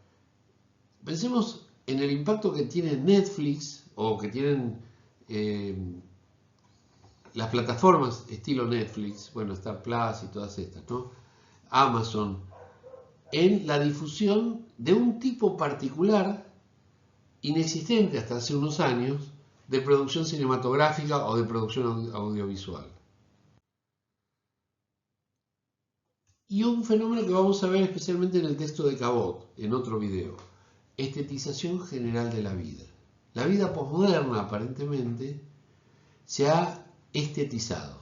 Pensemos en el impacto que tiene Netflix o que tienen las plataformas estilo Netflix, bueno, Star Plus y todas estas, ¿no? Amazon, en la difusión de un tipo particular, inexistente hasta hace unos años, de producción cinematográfica o de producción audiovisual. Y un fenómeno que vamos a ver especialmente en el texto de Cabot, en otro video, estetización general de la vida. La vida posmoderna, aparentemente, se ha estetizado.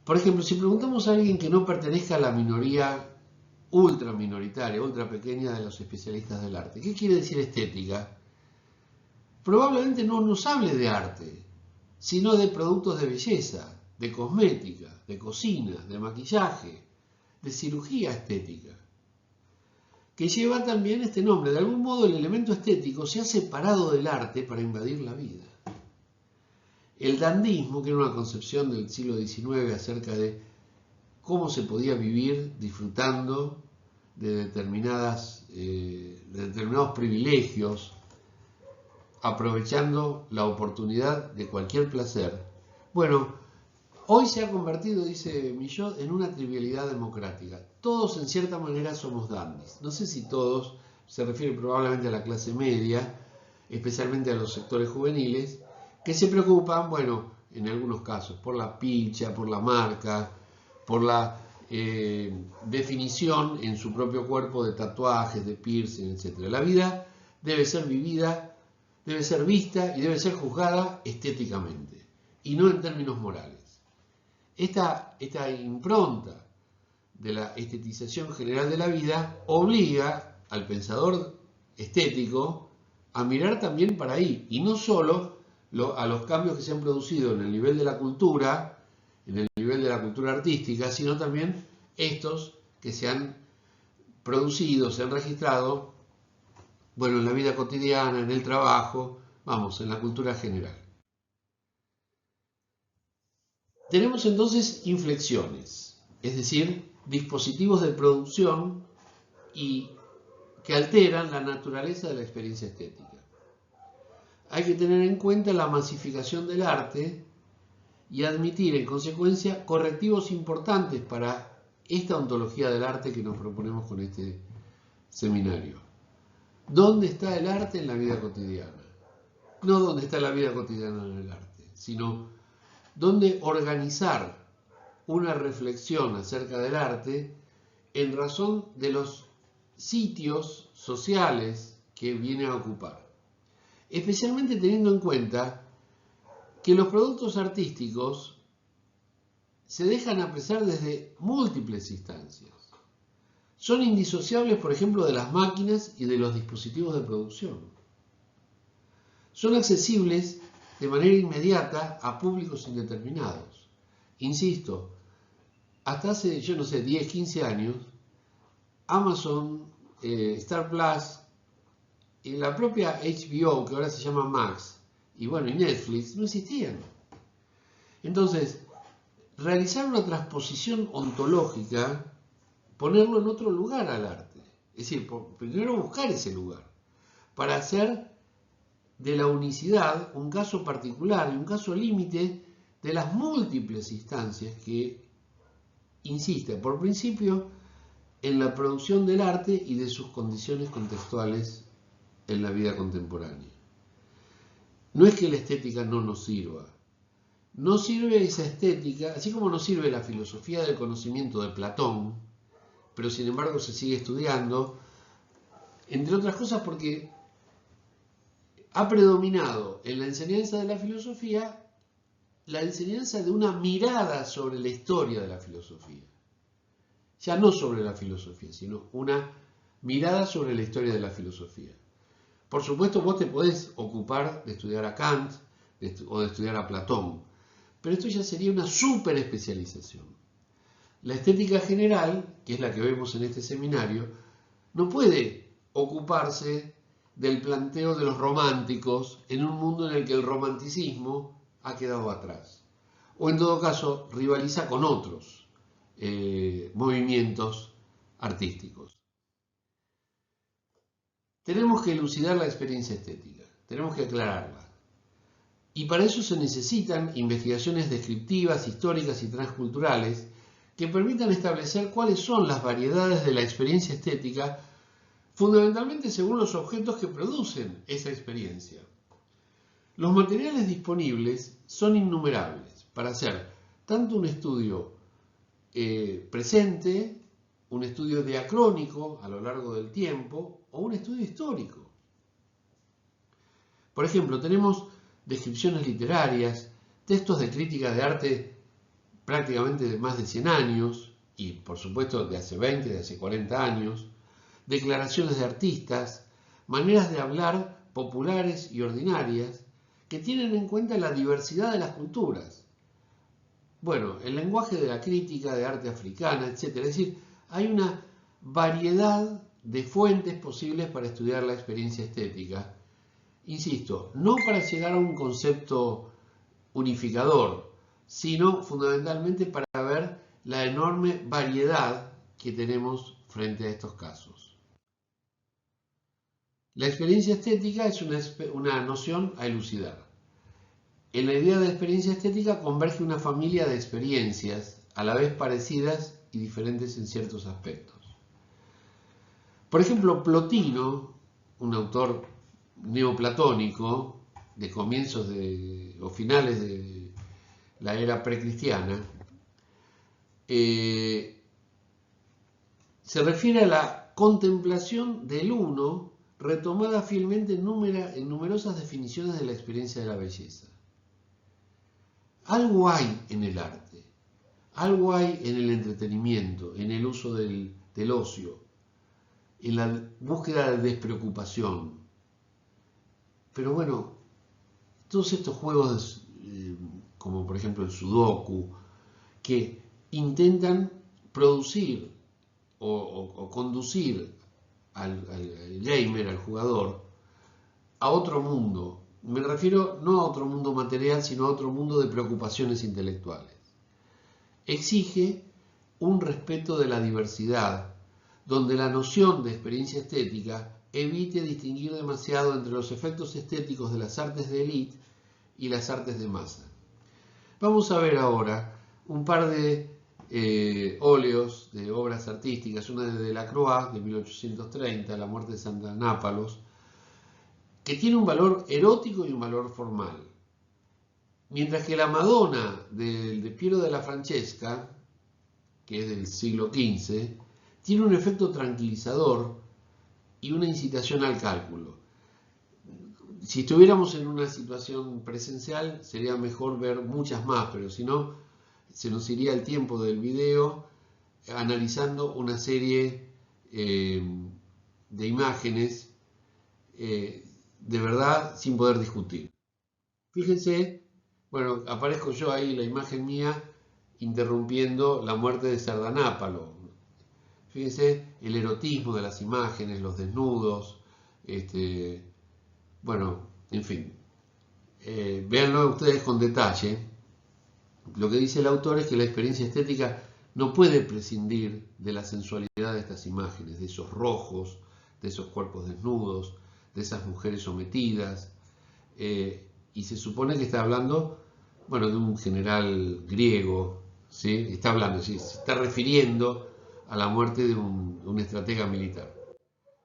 Por ejemplo, si preguntamos a alguien que no pertenezca a la minoría ultra minoritaria, ultra pequeña de los especialistas del arte, ¿qué quiere decir estética? Probablemente no nos hable de arte, sino de productos de belleza, de cosmética, de cocina, de maquillaje, de cirugía estética, que lleva también este nombre. De algún modo el elemento estético se ha separado del arte para invadir la vida. El dandismo, que era una concepción del siglo XIX acerca de cómo se podía vivir disfrutando de determinados privilegios, aprovechando la oportunidad de cualquier placer. Bueno, hoy se ha convertido, dice Millot, en una trivialidad democrática. Todos en cierta manera somos dandis. No sé si todos, se refiere probablemente a la clase media, especialmente a los sectores juveniles, que se preocupan, bueno, en algunos casos, por la picha, por la marca, por la definición en su propio cuerpo de tatuajes, de piercing, etc. La vida debe ser vivida, debe ser vista y debe ser juzgada estéticamente, y no en términos morales. Esta impronta de la estetización general de la vida obliga al pensador estético a mirar también para ahí, y no solo a los cambios que se han producido en el nivel de la cultura, en el nivel de la cultura artística, sino también estos que se han producido, se han registrado, bueno, en la vida cotidiana, en el trabajo, vamos, en la cultura general. Tenemos entonces inflexiones, es decir, dispositivos de producción y que alteran la naturaleza de la experiencia estética. Hay que tener en cuenta la masificación del arte y admitir en consecuencia correctivos importantes para esta ontología del arte que nos proponemos con este seminario. ¿Dónde está el arte en la vida cotidiana? No dónde está la vida cotidiana en el arte, sino dónde organizar una reflexión acerca del arte en razón de los sitios sociales que viene a ocupar. Especialmente teniendo en cuenta que los productos artísticos se dejan apreciar desde múltiples instancias. Son indisociables, por ejemplo, de las máquinas y de los dispositivos de producción. Son accesibles de manera inmediata a públicos indeterminados. Insisto, hasta hace, yo no sé, 10, 15 años, Amazon, Star Plus y la propia HBO, que ahora se llama Max, y bueno, y Netflix, no existían. Entonces, realizar una transposición ontológica, ponerlo en otro lugar al arte. Es decir, primero buscar ese lugar, para hacer de la unicidad un caso particular y un caso límite de las múltiples instancias que insisten, por principio, en la producción del arte y de sus condiciones contextuales en la vida contemporánea. No es que la estética no nos sirva, No sirve esa estética, así como no sirve la filosofía del conocimiento de Platón, pero sin embargo se sigue estudiando, entre otras cosas porque ha predominado en la enseñanza de la filosofía la enseñanza de una mirada sobre la historia de la filosofía. Ya no sobre la filosofía, sino una mirada sobre la historia de la filosofía. Por supuesto, vos te podés ocupar de estudiar a Kant o de estudiar a Platón, pero esto ya sería una super especialización. La estética general, que es la que vemos en este seminario, no puede ocuparse del planteo de los románticos en un mundo en el que el romanticismo ha quedado atrás. O en todo caso, rivaliza con otros movimientos artísticos. Tenemos que elucidar la experiencia estética, tenemos que aclararla. Y para eso se necesitan investigaciones descriptivas, históricas y transculturales que permitan establecer cuáles son las variedades de la experiencia estética, fundamentalmente según los objetos que producen esa experiencia. Los materiales disponibles son innumerables para hacer tanto un estudio presente, un estudio diacrónico a lo largo del tiempo o un estudio histórico. Por ejemplo, tenemos descripciones literarias, textos de crítica de arte prácticamente de más de 100 años, y por supuesto de hace 20, de hace 40 años, declaraciones de artistas, maneras de hablar populares y ordinarias que tienen en cuenta la diversidad de las culturas. Bueno, el lenguaje de la crítica de arte africana, etc. Es decir, hay una variedad de fuentes posibles para estudiar la experiencia estética. Insisto, no para llegar a un concepto unificador, sino fundamentalmente para ver la enorme variedad que tenemos frente a estos casos. La experiencia estética es una noción a elucidar. En la idea de experiencia estética converge una familia de experiencias, a la vez parecidas y diferentes en ciertos aspectos. Por ejemplo, Plotino, un autor neoplatónico de comienzos o finales de la era precristiana, se refiere a la contemplación del uno retomada fielmente en numerosas definiciones de la experiencia de la belleza. Algo hay en el arte, algo hay en el entretenimiento, en el uso del ocio, en la búsqueda de despreocupación. Pero bueno, todos estos juegos, como por ejemplo el Sudoku, que intentan producir o conducir al gamer, al jugador, a otro mundo. Me refiero no a otro mundo material, sino a otro mundo de preocupaciones intelectuales. Exige un respeto de la diversidad, donde la noción de experiencia estética evite distinguir demasiado entre los efectos estéticos de las artes de élite y las artes de masa. Vamos a ver ahora un par de óleos de obras artísticas, una de Delacroix de 1830, La muerte de Santa Nápalos, que tiene un valor erótico y un valor formal. Mientras que la Madonna de Piero della Francesca, que es del siglo XV, tiene un efecto tranquilizador y una incitación al cálculo. Si estuviéramos en una situación presencial, sería mejor ver muchas más, pero si no, se nos iría el tiempo del video analizando una serie de imágenes de verdad sin poder discutir. Fíjense, bueno, aparezco yo ahí, la imagen mía, interrumpiendo la muerte de Sardanápalo. Fíjense el erotismo de las imágenes, los desnudos, bueno, en fin. Véanlo ustedes con detalle. Lo que dice el autor es que la experiencia estética no puede prescindir de la sensualidad de estas imágenes, de esos rojos, de esos cuerpos desnudos, de esas mujeres sometidas, y se supone que está hablando, bueno, de un general griego, ¿sí? Está hablando, ¿sí? Se está refiriendo a la muerte de un estratega militar.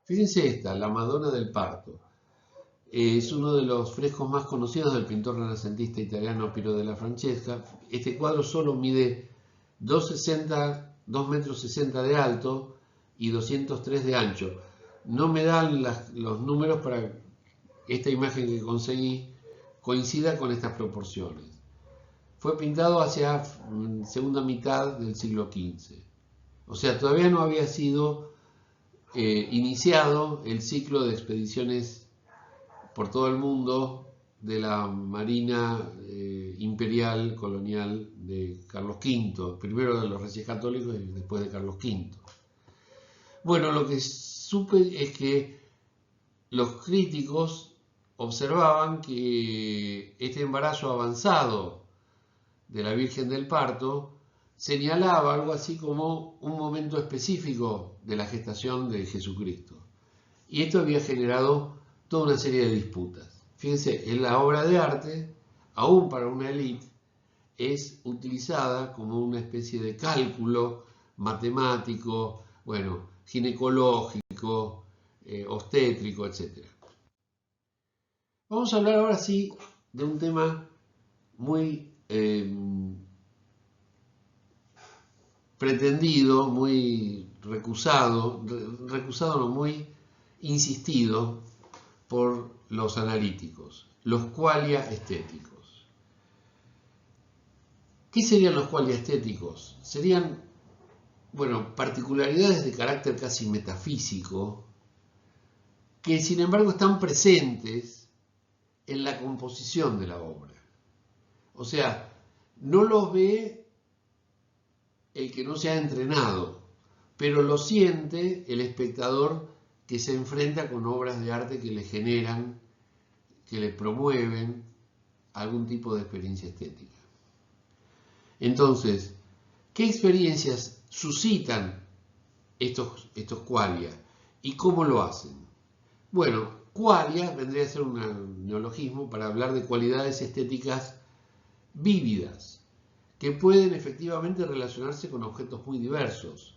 Fíjense esta, la Madonna del parto. Es uno de los frescos más conocidos del pintor renacentista italiano Piero della Francesca. Este cuadro solo mide 2 metros 60 de alto y 203 de ancho. No me dan los números para que esta imagen que conseguí coincida con estas proporciones. Fue pintado hacia segunda mitad del siglo XV. O sea, todavía no había sido iniciado el ciclo de expediciones por todo el mundo de la Marina Imperial Colonial de Carlos V, primero de los Reyes Católicos y después de Carlos V. Bueno, lo que supe es que los críticos observaban que este embarazo avanzado de la Virgen del Parto señalaba algo así como un momento específico de la gestación de Jesucristo. Y esto había generado toda una serie de disputas. Fíjense, en la obra de arte, aún para una élite, es utilizada como una especie de cálculo matemático, bueno, ginecológico, obstétrico, etc. Vamos a hablar ahora sí de un tema muy pretendido, muy recusado no, muy insistido por los analíticos, los qualia estéticos. ¿Qué serían los qualia estéticos? Serían, bueno, particularidades de carácter casi metafísico que sin embargo están presentes en la composición de la obra. O sea, no los ve el que no se ha entrenado, pero lo siente el espectador que se enfrenta con obras de arte que le generan, que le promueven algún tipo de experiencia estética. Entonces, ¿qué experiencias suscitan estos qualia y cómo lo hacen? Bueno, qualia vendría a ser un neologismo para hablar de cualidades estéticas vívidas, que pueden efectivamente relacionarse con objetos muy diversos,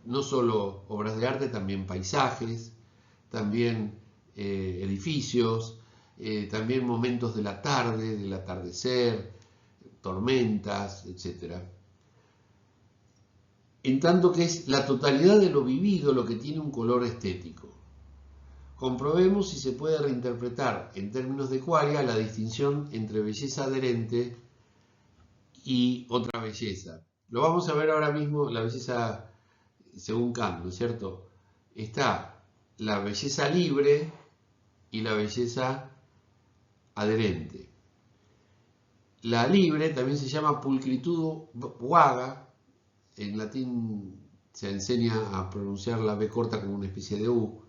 no solo obras de arte, también paisajes, también edificios, también momentos de la tarde, del atardecer, tormentas, etc. En tanto que es la totalidad de lo vivido lo que tiene un color estético. Comprobemos si se puede reinterpretar en términos de qualia la distinción entre belleza adherente y otra belleza. Lo vamos a ver ahora mismo, la belleza según Kant, ¿no es cierto? Está la belleza libre y la belleza adherente. La libre también se llama pulcritudo vaga, en latín se enseña a pronunciar la B corta como una especie de U,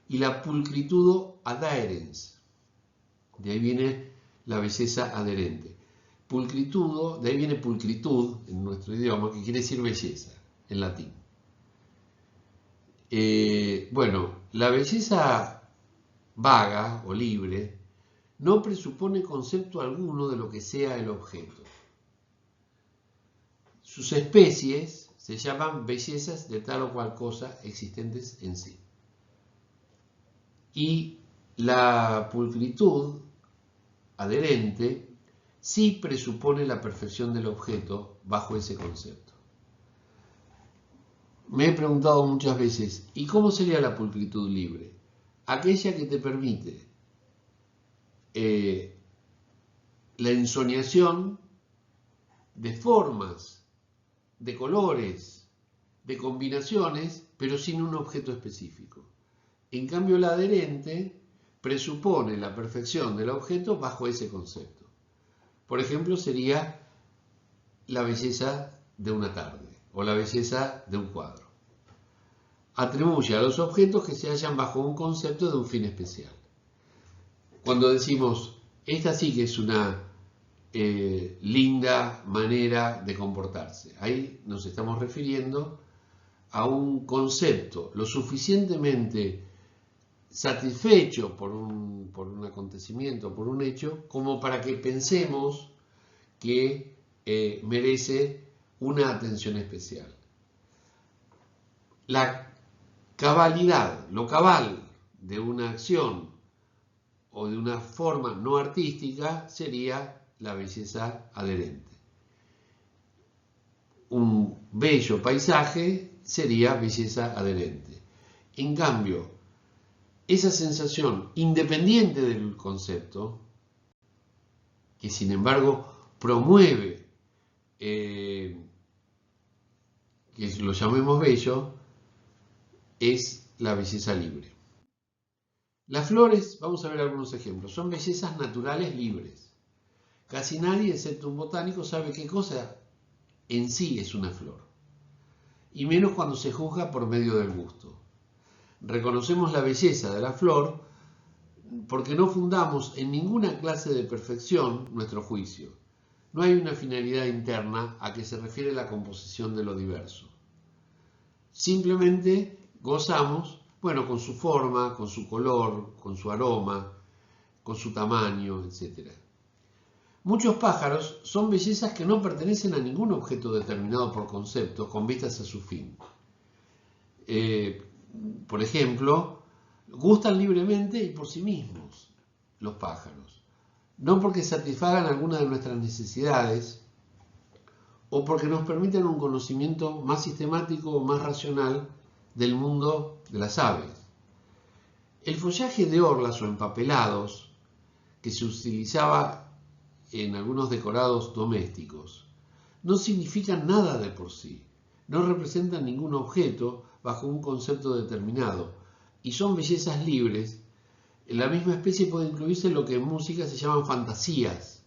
y la pulcritudo adherens, de ahí viene la belleza adherente. Pulcritudo, de ahí viene pulcritud en nuestro idioma, que quiere decir belleza en latín. Bueno, la belleza vaga o libre no presupone concepto alguno de lo que sea el objeto. Sus especies se llaman bellezas de tal o cual cosa existentes en sí. Y la pulcritud adherente sí presupone la perfección del objeto bajo ese concepto. Me he preguntado muchas veces, ¿y cómo sería la pulcritud libre? Aquella que te permite la ensoñación de formas, de colores, de combinaciones, pero sin un objeto específico. En cambio, la adherente presupone la perfección del objeto bajo ese concepto. Por ejemplo, sería la belleza de una tarde o la belleza de un cuadro. Atribuye a los objetos que se hallan bajo un concepto de un fin especial. Cuando decimos, esta sí que es una linda manera de comportarse, ahí nos estamos refiriendo a un concepto lo suficientemente satisfecho por un acontecimiento, por un hecho, como para que pensemos que merece una atención especial. La cabalidad, lo cabal de una acción o de una forma no artística sería la belleza adherente. Un bello paisaje sería belleza adherente. En cambio, esa sensación independiente del concepto, que sin embargo promueve que lo llamemos bello, es la belleza libre. Las flores, vamos a ver algunos ejemplos, son bellezas naturales libres. Casi nadie, excepto un botánico, sabe qué cosa en sí es una flor, y menos cuando se juzga por medio del gusto. Reconocemos la belleza de la flor porque no fundamos en ninguna clase de perfección nuestro juicio. No hay una finalidad interna a que se refiere la composición de lo diverso. Simplemente gozamos, con su forma, con su color, con su aroma, con su tamaño, etc. Muchos pájaros son bellezas que no pertenecen a ningún objeto determinado por concepto con vistas a su fin. Por ejemplo, gustan libremente y por sí mismos los pájaros, no porque satisfagan alguna de nuestras necesidades o porque nos permitan un conocimiento más sistemático o más racional del mundo de las aves. El follaje de orlas o empapelados que se utilizaba en algunos decorados domésticos no significan nada de por sí, no representan ningún objeto bajo un concepto determinado y son bellezas libres. En la misma especie puede incluirse lo que en música se llaman fantasías,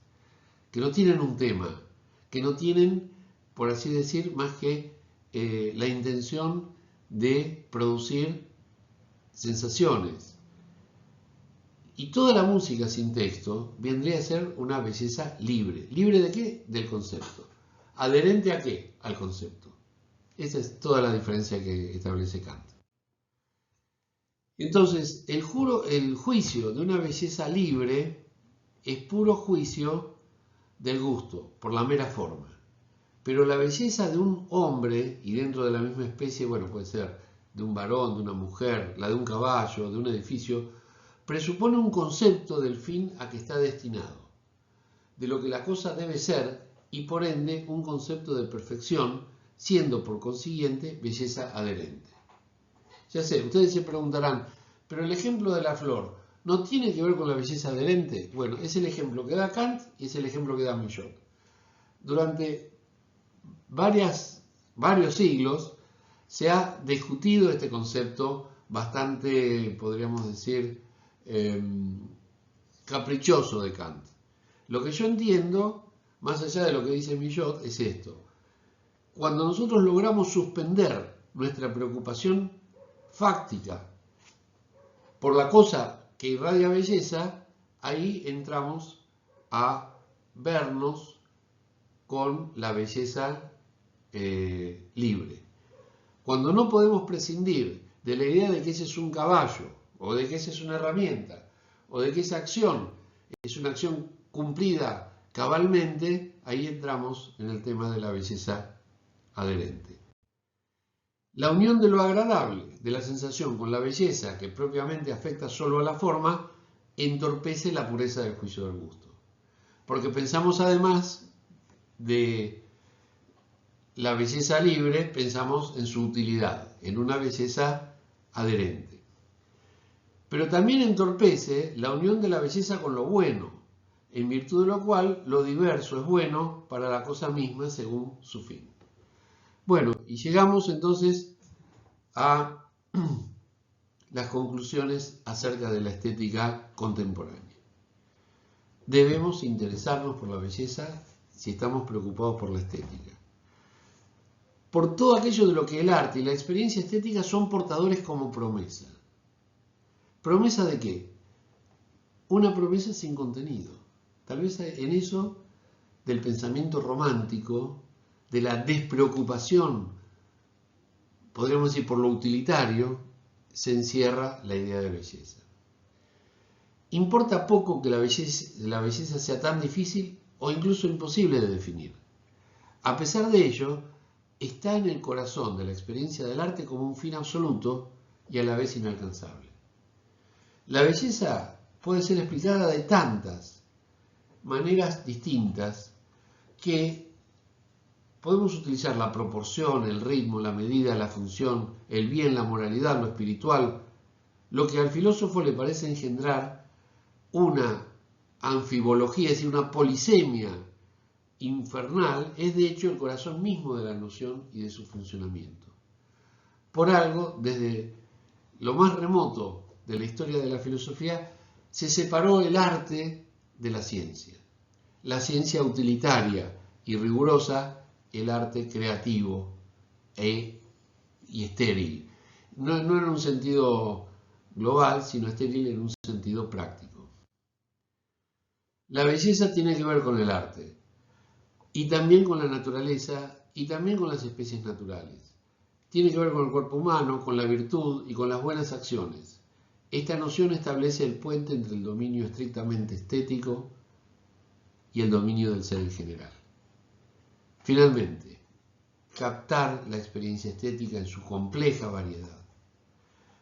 que no tienen un tema, que no tienen, por así decir, más que la intención de producir sensaciones. Y toda la música sin texto vendría a ser una belleza libre. ¿Libre de qué? Del concepto. ¿Adherente a qué? Al concepto. Esa es toda la diferencia que establece Kant. Entonces, el juicio de una belleza libre es puro juicio del gusto, por la mera forma. Pero la belleza de un hombre, y dentro de la misma especie, puede ser de un varón, de una mujer, la de un caballo, de un edificio, presupone un concepto del fin a que está destinado, de lo que la cosa debe ser, y por ende un concepto de perfección, siendo por consiguiente belleza adherente. Ya sé, ustedes se preguntarán, pero el ejemplo de la flor, ¿no tiene que ver con la belleza adherente? Bueno, es el ejemplo que da Kant y es el ejemplo que da Millot. Durante varios siglos se ha discutido este concepto bastante, podríamos decir, caprichoso de Kant. Lo que yo entiendo, más allá de lo que dice Millot, es esto. Cuando nosotros logramos suspender nuestra preocupación fáctica por la cosa que irradia belleza, ahí entramos a vernos con la belleza libre. Cuando no podemos prescindir de la idea de que ese es un caballo, o de que esa es una herramienta, o de que esa acción es una acción cumplida cabalmente, ahí entramos en el tema de la belleza adherente. La unión de lo agradable, de la sensación, con la belleza, que propiamente afecta solo a la forma, entorpece la pureza del juicio del gusto. Porque pensamos además de la belleza libre, pensamos en su utilidad, en una belleza adherente. Pero también entorpece la unión de la belleza con lo bueno, en virtud de lo cual lo diverso es bueno para la cosa misma según su fin. Bueno, y llegamos entonces a las conclusiones acerca de la estética contemporánea. Debemos interesarnos por la belleza si estamos preocupados por la estética. Por todo aquello de lo que el arte y la experiencia estética son portadores como promesa. ¿Promesa de qué? Una promesa sin contenido. Tal vez en eso del pensamiento romántico, de la despreocupación, podríamos decir por lo utilitario, se encierra la idea de belleza. Importa poco que la belleza sea tan difícil o incluso imposible de definir. A pesar de ello, está en el corazón de la experiencia del arte como un fin absoluto y a la vez inalcanzable. La belleza puede ser explicada de tantas maneras distintas que podemos utilizar la proporción, el ritmo, la medida, la función, el bien, la moralidad, lo espiritual, lo que al filósofo le parece engendrar una anfibología, es decir, una polisemia infernal, es de hecho el corazón mismo de la noción y de su funcionamiento. Por algo, desde lo más remoto de la historia de la filosofía, se separó el arte de la ciencia utilitaria y rigurosa, el arte creativo y estéril. No en un sentido global, sino estéril en un sentido práctico. La belleza tiene que ver con el arte, y también con la naturaleza, y también con las especies naturales. Tiene que ver con el cuerpo humano, con la virtud y con las buenas acciones. Esta noción establece el puente entre el dominio estrictamente estético y el dominio del ser en general. Finalmente, captar la experiencia estética en su compleja variedad,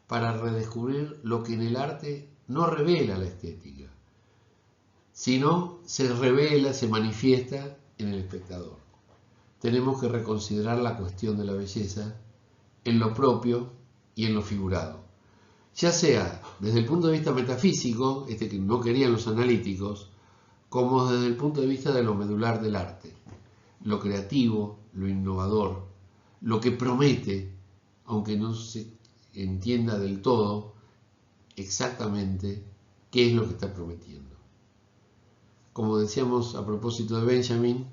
para redescubrir lo que en el arte no revela la estética, sino se revela, se manifiesta en el espectador. Tenemos que reconsiderar la cuestión de la belleza en lo propio y en lo figurado, ya sea desde el punto de vista metafísico, que no querían los analíticos, como desde el punto de vista de lo medular del arte, lo creativo, lo innovador, lo que promete, aunque no se entienda del todo exactamente qué es lo que está prometiendo. Como decíamos a propósito de Benjamin,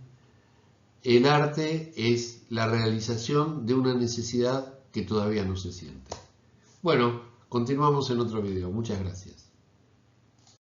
el arte es la realización de una necesidad que todavía no se siente. Bueno, continuamos en otro video. Muchas gracias.